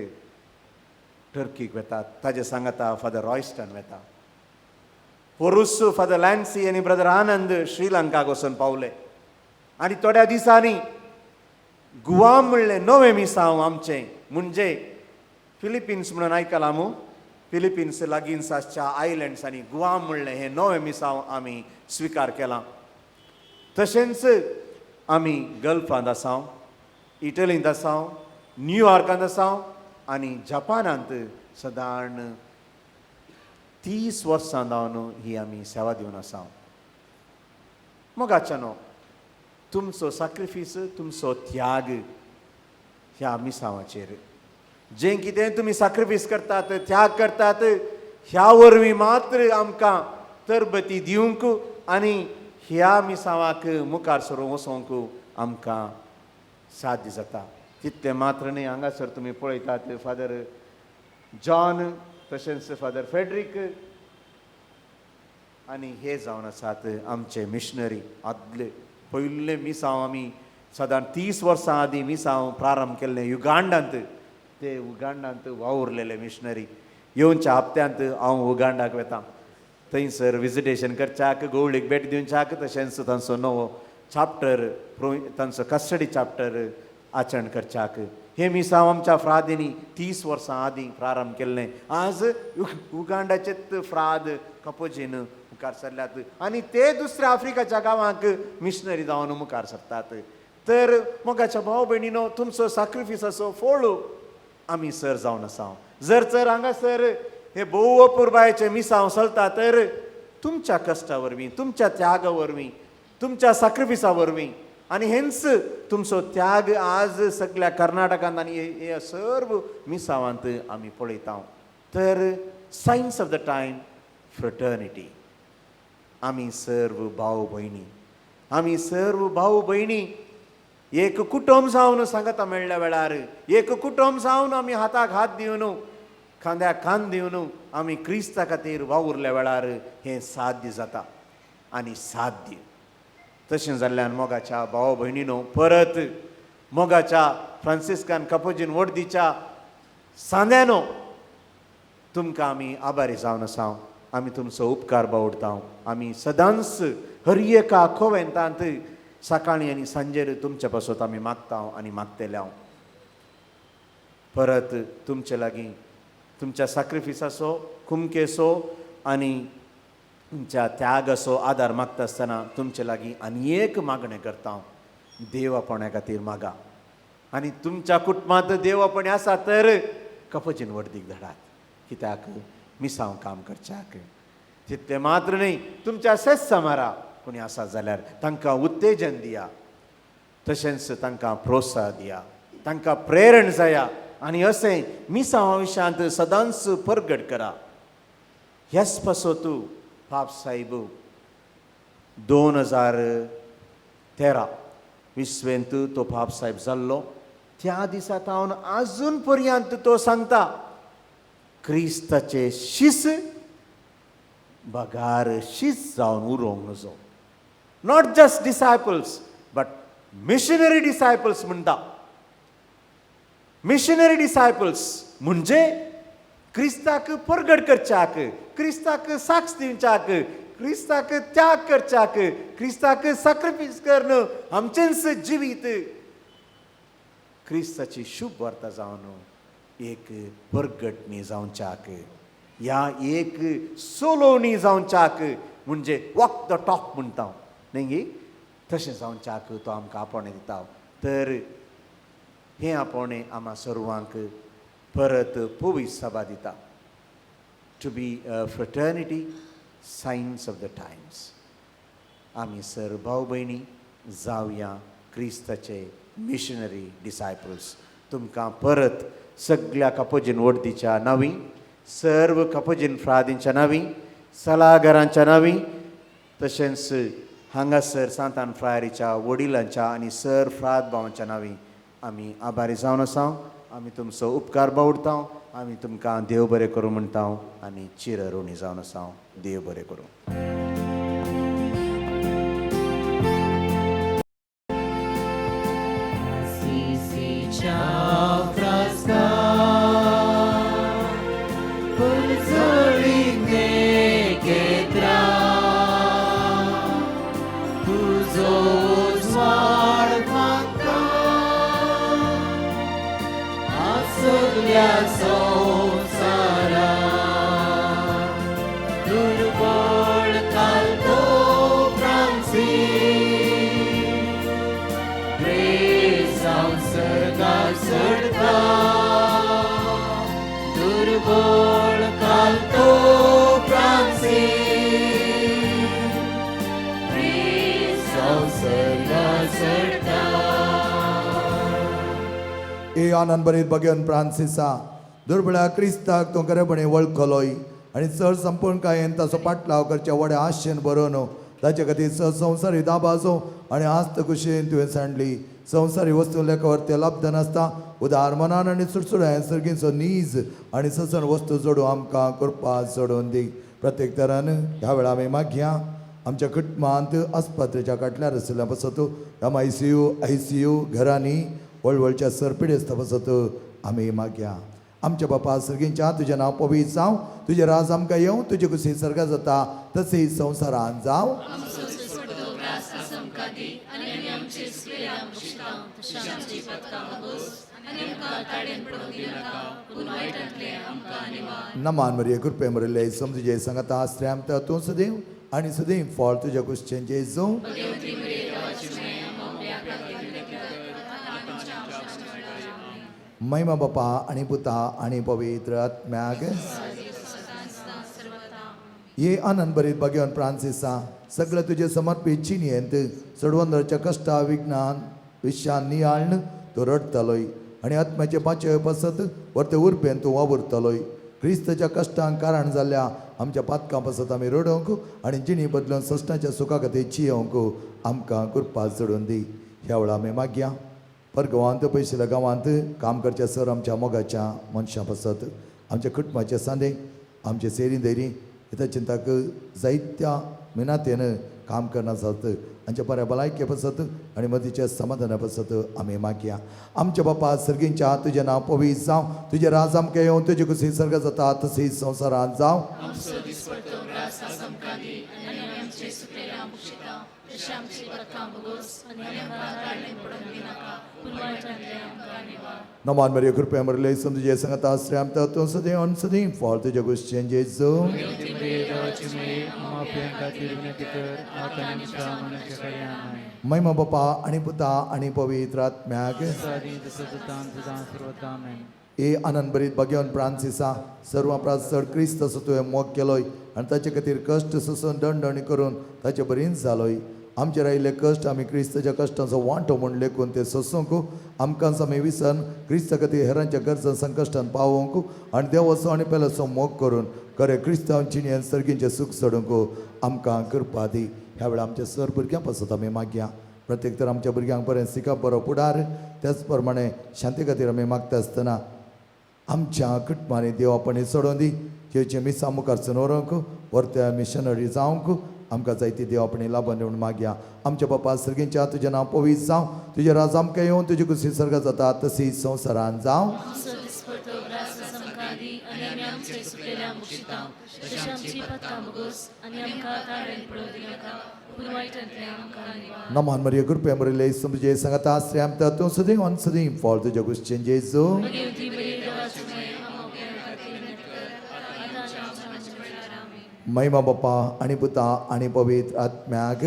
टर्कीक वेतात. ताजे सांगाता फादर रॉयस्टन वेता. पोरुस फादर लॅन्सी आनी ब्रदर आनंद श्रीलंकाक वचून पावले. आनी थोड्या दिसांनी गुवाम म्हणलें नवें मिसांव आमचें, म्हणजे फिलिपिन्स म्हणून आयकलां मू, फिलिपिन्स लागींच्या आयलँड्सांनी गुवाम म्हणलें हें नवें मिसांव आमी स्विकार केलां. तशेंच आमी गल्फांत आसांव, इटलींत आसांव, न्यूयॉर्कांत आसांव आनी जपानांत सादारण 30 वर्सां जावन ही आमी सेवा दिवन आसांव. मोगाच्यानो तुमचो सॅक्रिफीस, तुमचो त्याग ह्या मिसांवाचेर, जें कितें तुमी सॅक्रिफीस करतात, त्याग करतात, ह्या वरवीं मात्र आमकां तरबेती दिवंक आनी ह्या मिसांवाक मुखार सरून वचोंक आमकां साध्य जाता. तितलें मात्र न्ही, हांगासर तुमी पळयतात फादर जॉन, तशेंच फादर फेड्रीक आनी हे जावन आसात आमचे मिशनरी. आदले पयले मिसांव आमी सादारण 30 वर्सां आदीं मिसांव प्रारंभ केल्लें युगांडांत. ते उगांडांत वावुरलेले मिशनरी. येवच्या हप्त्यांत हांव उगांडाक वेतां, थंयसर विजिटेशन करच्याक, गवळीक भेट दिवच्याक, तशेंच तांचो नवो चॅप्टर, तांचो कस्टडी चॅप्टर आचरण करच्याक. हे मिसांव आमच्या फ्रादींनी 30 वर्सां आदीं प्रारंभ केल्लें. आज उगांडाचेच फ्राद कपोजीन मुखार सरल्यात आनी ते दुसऱ्या आफ्रिकाच्या गांवांक मिशनरी जावन मुखार सरतात. तर मोगाच्या भाव भयणीनो, तुमचो सॅक्रिफिसाचो फोळ आमी सर जावन आसांव. जर हांगासर हे बोव पुरबायेचे मिसांव चलता तर तुमच्या कश्टा वरवीं, तुमच्या त्यागा वरवीं, तुमच्या सॅक्रिफिसा वरवीं, आनी हेंच तुमचो त्याग आज सगळ्या कर्नाटकांत आनी हे सर्व मिसांवांत आमी पळयता. तर science of the time, fraternity. आमी सर्व भाव भयणी, आमी सर्व भाव भयणी एक कुटुंब जावन सांगता मेळ्ळ्या वेळार, एक कुटुंब जावन आमी हाताक हात दिवन, खांद्याक खांद दिवन आमी क्रिस्ता खातीर वावुरल्या वेळार हें साध्य जाता. आनी साध्य तशें जाल्ल्यान मोगाच्या भाव भयणीनो, परत मोगाच्या फ्रांसिस्कान कपोजीन वर्दीच्या सांद्यानो तुमकां आमी आभारी जावन आसांव. आमी तुमचो उपकार बावडटां. आमी सदांच हर एका खोवेंतांत सकाळीं आनी सांजेर तुमचे पासत आमी मागतां आनी मागतेले हांव. परत तुमचे लागीं तुमच्या सॅक्रिफिसाचो, कुमकेचो आनी तुमच्या त्यागाचो आदार मागता आसतना तुमचे लागीं आनी एक मागणें करता हांव. देवापण्या खातीर मागा. आनी तुमच्या कुटुंबांत देवापणी आसा तर कपोजीन वर्दीक धाडात, कित्याक मिसांव काम करच्याक. तितलें मात्र न्ही, तुमच्या सेस्सा मारा. कोणी आसा जाल्यार तांकां उत्तेजन दिया, तशेंच तांकां प्रोत्साह दिया, तांकां प्रेरण जाया आनी अशें मिसांवा विशयांत सदांच परगट करा. ह्याच पासोतू पाप साहेब 2013 विश्वेंत तो पाप साहेब जाल्लो. त्या दिसा तावन आजून पर्यंत तो सांगता क्रिस्ताचे शिस बगार शिस जावन उरोंक नजो. नॉट जस्ट डिसायपल्स बट मिशनरी डिसायपल्स म्हणटा. मिशनरी डिसायपल्स म्हणजे क्रिस्ताक प्रगट करच्याक, क्रिस्ताक साक्ष दिवच्याक, क्रिस्ताक त्याग करच्याक, क्रिस्ताक सॅक्रिफायस करणं आमचेंच जिवीत क्रिस्ताची शुभ वार्ता जावन एक प्रगटणी जावच्याक, ह्या एक सोलोवणी जावच्याक, म्हणजे वॉक द टॉक म्हणटा न्ही, तशें जावच्याक तो आमकां आपणे दिता. तर हें आपणे आम्हा सर्वांक परत पोवीस सभा दिता. To be a fraternity signs of the times. आमी सर भाव भयणी जावया क्रिस्ताचे मिशनरी डिसायपल्स. तुमकां परत सगळ्या कापोजीन वर्दीच्या नांवी, सर्व कापोजीन फ्रादींच्या नांवी, सलाहकारांच्या नांवी, तशेंच हांगासर सांतान फ्रायरीच्या वडिलांच्या आनी सर फ्राद भावांच्या नांवी आमी आभारी जावन आसा. आमी तुमचो उपकार बावडटा. आमी तुमकां देव बरें करूं म्हणटा आनी चिरऋणी जावन आसा. देव बरें करूं. ए आनंद बरेत बगेन फ्रांसिसा दुर्बळा क्रिस्ताक तो खरेपणी वळखलोय आनी चड संपूर्ण कायेन ताचो पाटलाव करच्या व्हड्या आशेन बरोवन ताचे खातीर संवसारी दाबाजो आनी आस्त कुशेन तुवें सांडली. संवसारी वस्तू लेखावर ते लब्ध नासता. उदार मनान आनी सुटसुड्यान सर्गीचो नीज आनी ससन वस्तू जोडूं आमकां कृपा जोडून दी. प्रत्येक तरान ह्या वेळा आमी मागया आमच्या कुटुंबांत आस्पत्रेच्या काटल्यार आशिल्ल्या बसत ICU घरांनी वळवळच्या सरपिडेस्त बसत आमी मागया. आमच्या बापा सर्गींच्या तुजें नांव पवित्र जावं, तुजें राज आमकां येवं, तुजी कुशी सर्गा जाता तशी संवसारांत जावं. नमान मरिये कृपे मरिल्ले समजुजे सांगाता आश्रयाम तूं सदैव आनी सदैव फळ तुज्या कुशें जेजू. महिमा बापा आनी पुता आनी पवित्र आत्म्याक. ये आनंद बरीत भगवान फ्रांसिसा सगळं तुजे समर्पित चिन्येंत चडवंदरच्या कश्टा विज्ञान विश्यान नियाळन तो रडतलोय आनी आत्म्याचे पाचे पसत वर्ते उरपेन तूं वावुरतलोय. क्रिस्ताच्या कश्टांक कारण जाल्ल्या आमच्या पातकां पसत आमी रडोवंक आनी जिणी बदलून सश्टाच्या सुखा खातीर जियोवंक आमकां कृपा जोडून दी. ह्या वेळा आमी मागया परगांवांत पयशिल्ल्या गांवांत काम करच्या सर आमच्या मोगाच्या मनशां पसत आमच्या कुटुंबाचे सांदे आमचे सेरी दैरी हिता चिंताक जायत्या मिनातेन काम करना जात आमच्या बऱ्या भलायके पसत आनी मदीच्या समाधाना पसत आमी मागया. आमच्या बापा सर्गींच्या तुजें नांव पवित्र जावं, तुजें राज आमकां येवं, तुजी कुशी सर्ग जाता तशी संवसारांत जावं. नमान मरिये कृपया मरिल्ले समजुजे सांगाता आश्रयाम तूं सदैव आनी सदैव फळ तुज्या कुशें जेजू. महिमा बापा आनी पुता आनी पवित्र आत्म्याक. ए आनंद बरीत भगवान फ्रांसिसा सर्व अपराध चड क्रिस्त असो तुवें मोग केलोय आनी ताचे खातीर कश्ट सोसून दंडणी करून ताचे बरींच जालोय. आमचेर आयिल्ले कश्ट आमी क्रिस्ताच्या कश्टांचो वांटो म्हूण लेखून ते सोसूंक आमकां आमी विसन क्रिस्ता खातीर हेरांच्या गरजां संकश्टान पावोवंक आनी देव असो आनी पेलासो मोग करून खरें क्रिस्तांव चिन्येन सर्गींचें सूख सोडूंक आमकां कृपा दी. ह्या वेळा आमच्या सर भुरग्यां पासत आमी मागया. प्रत्येक तर आमच्या भुरग्यांक पर्यंत शिकप बरो फुडार त्याच प्रमाणे शांती खातीर आमी मागता आसतना आमच्या कुटुंबांनी देव आपणे सोडून दी. जेचे मिसां मुखार व्हरूंक व्हरत्या मिशनरी जावंक आमकां जायती देव आपणे लाभ दिवन मागया. आमच्या बापा सर्गींच्या तुजें नांव पवित्र जावं, तुजें राज आमकां येवं, तुजी कुशी सर्ग जाता तशी संवसारांत जावं. तशें आमची पत्ता मुगोस आनी आमकां तारण पडोवं दिनाका पूण वायटांतल्यान आमकां निवार Naman Maria Grupo Maria Sumje Sangata Sriam Tatum Sudi on Sudi for the Jagustin Jesu. देवती बरी देवाची माय आमकां उपकार खातीर कर आतां आनी आमच्या मरणाच्या आमेन Mahima Bapa आणि पुता आणि पवित्र आत्म्याक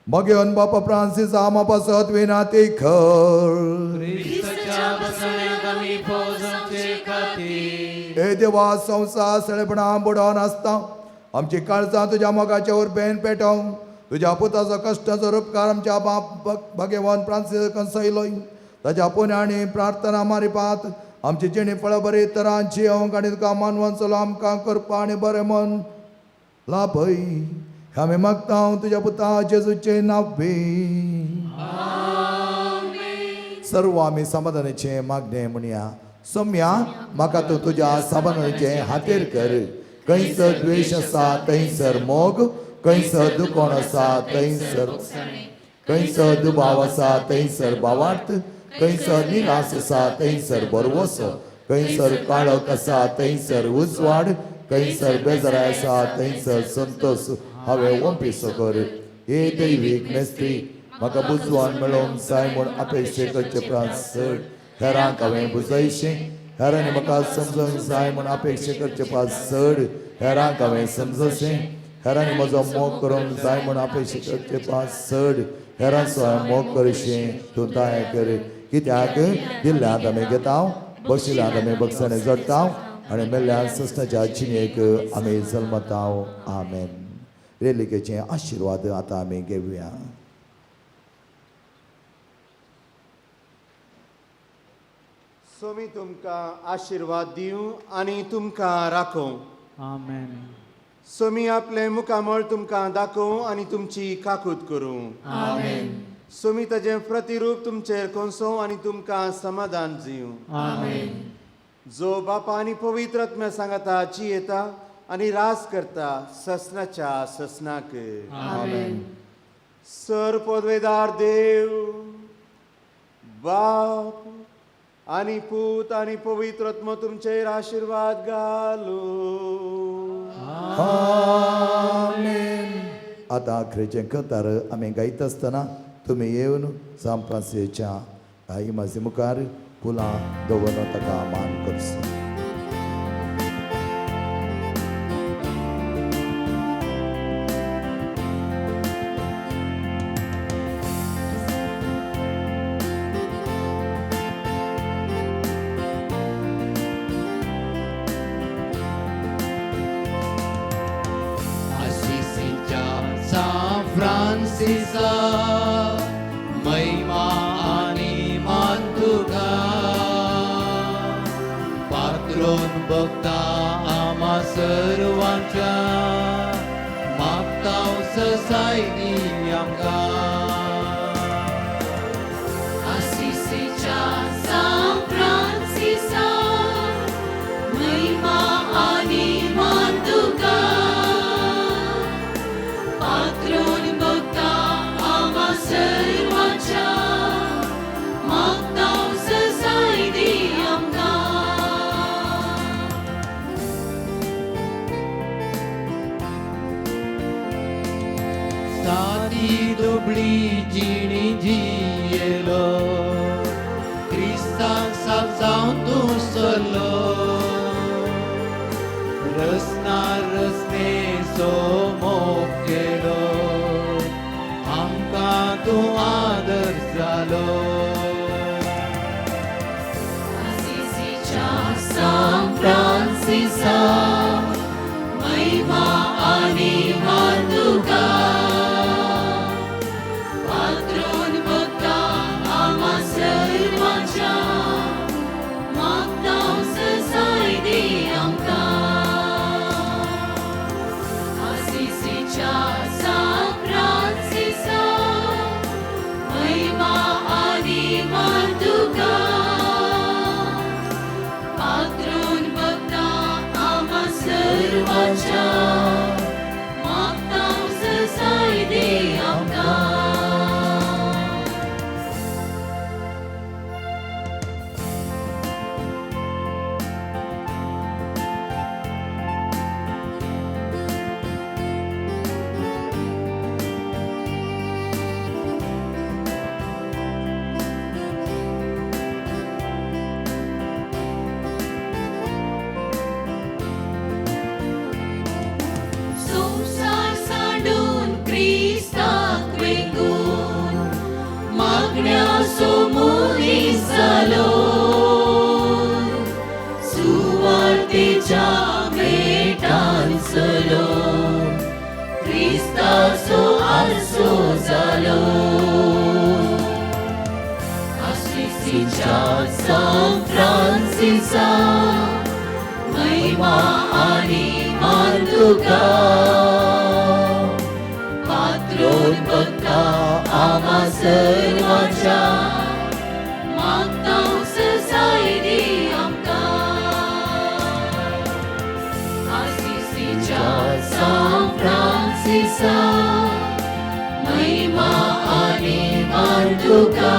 मगेन बापा फ्रांसिस आमा सत्विनाती खर ख्रिस्ताच्या बसण्याक आमी फौजांचे खातीर हे देवा संसार सळपणा बुडोन आसता आमची काळजां तुज्या मोगाच्या उर्बेन पेटोव तुज्या पुताचो कश्टाचो उपकार आमच्या बाप भगवान फ्रांसिस कंसयलोय ताच्या पुण्यानी प्रार्थना मारिपात आमची जिणी फळां बरी तरां जियोंक आनी तुका मानवून चलो आमकां करपा आनी बरें मन लाभय आमी मागता तुज्या पुता जेजूचे नांवे सर्व आमी समाधानाचे मागणे म्हणया सौम्या म्हाका तूं तुज्या समाधानाचे हातीर कर खंयसर द्वेष आसा थंयसर मोग खंयसर दुखोण आसा थंयसर खंयसर दुबाव आसा थंयसर भावार्थ खंयसर निराश आसा थंयसर बरवसो खंयसर काळोख आसा थंयसर उजवाड खंयसर बेजाराय आसा थंयसर संतोष हांवें वंपिसो कर हे दैवीक मेस्त्री म्हाका बुजवान मेळोवंक जाय म्हूण अपेक्षे करचे प्रासड हेरांक हांवें बुजयशें हेरांनी म्हाका समजोवंक जाय म्हूण अपेक्षे करचे पासड हेरांक हांवें समजोशें हेरांनी म्हजो मोग करूंक जाय म्हूण अपेक्षे करचे पासड हेरांचो हांवें मोग करचें तूं दाय कर कित्याक दिल्ल्यांत आमी घेता बशिल्यांत आमी बक्षांनी जोडटा आनी मेल्ल्या सस्ताच्या जिणेक आमी जल्मता आमेन रेलिकेचे आशिर्वाद आतां आमी घेवया सोमी तुमकां आशिर्वाद दिवं आनी तुमकां राखों आमेन सोमी आपले मुखामळ तुमकां दाखोवं आनी तुमची काकूत करूं आमेन सोमी ताचें प्रतिरूप तुमचेर कोंसोव आनी तुमकां समाधान दिवं आमेन जो बापा आनी पवित्र आत्म्या सांगाता जियेता आनी रास करता ससनाच्या ससनाक आमेन सर पदवेदार देव बाप आनी पूत आनी पवित्र आत्मा तुमचेर आशिर्वाद घालो आमेन आतां आखरेचें कतार आमी गायत आसतना तुमी येवन सान फ्रांसिसच्या आई माझे मुखार फुलां दवरून ताका मान करचो San Francisco, महिमा आणि मान तुका पात्रोन बघता आम्हा सर्वांच्या मागता ससायनी आमकां आसिसीच्या सान फ्रांसिसा महिमा आनी मान तुका पात्रोन बघता आम्हा सर्वांच्या मागता ससाय दी आमकां साती दुबळी जिणी जियेलो क्रिस्तांक साथ जावन तूं सरलो रसना रसने सो मोग केलो आमकां तूं आदर जालो आसिसीच्या सान फ्रांसिसा महिमा आनी मान तुका पात्रोन बघता आम्हा सर्वांच्या मागता ससाय दी आमकां आसिसीच्या सान फ्रांसिसा महिमा आनी मान तुका पात्रोन बघता आम्हा सर्वांच्या मागता ससाय दी आमकां मागण्या सोमोरी जालो सुवार्तेच्या मेटांचलो क्रिस्ताचो आरसो जालो आशिसीच्या सान फ्रांसिसा महिमा आनी मान तुका पात्रोन भक्ता आमा सर्वांच्या मागता ससायरी आमकां आशिसीच्या सान फ्रांसिसा महिमा आनी मान तुका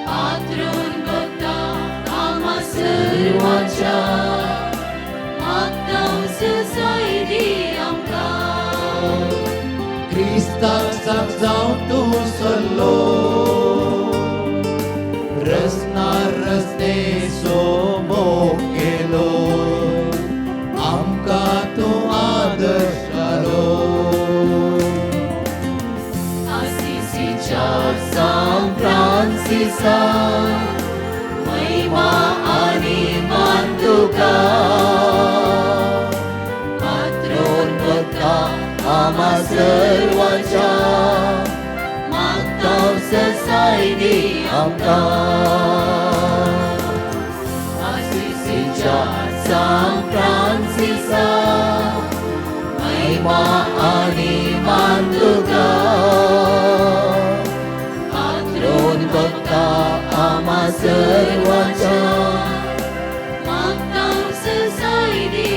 पात्रोन भक्ता आमा सर्वांच्या मागता ससायरी आमकां क्रिस्ताक जावं तूं सल्लो रस्नार रस्ते सोमोग केलो आमकां तूं आदर्श जालो आशिसीच्या सान फ्रांसिसा महिमा आनी मान तुका पात्रोन भक्ता आमा सर्वांच्या मागता ससायरी आमकां आशिसीच्या सान फ्रांसिसा महिमा आनी मान तुका पात्रोन भक्ता आमा सर्वांच्या मागता ससायरी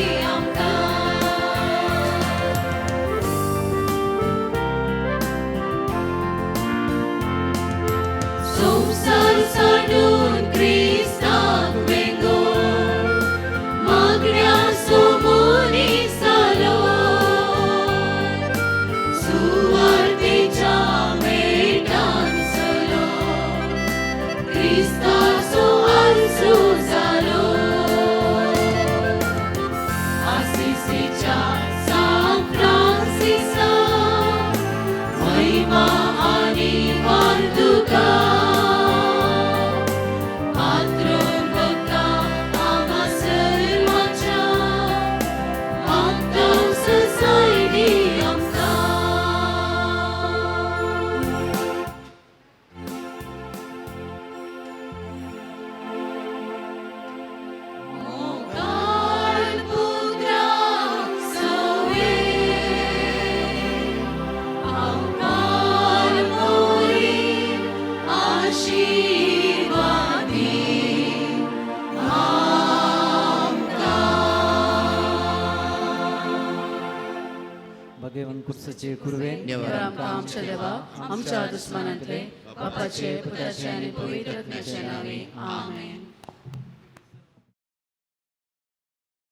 संसार साडून क्रिस्ताक वेंगो मागण्या सोमोरी जालो सुवार्तेच्या मेटांचलो क्रिस्ताचो आरसो जालो आशिसीच्या सान फ्रांसिसा महिमा आनी मान तुका भगवान कुर्साचे कुरवेन आमकां आमच्या देवा आमच्या दुस्मानांतले बापाचे पुताचे आनी पवित्र आत्म्याचे नांवे आमेन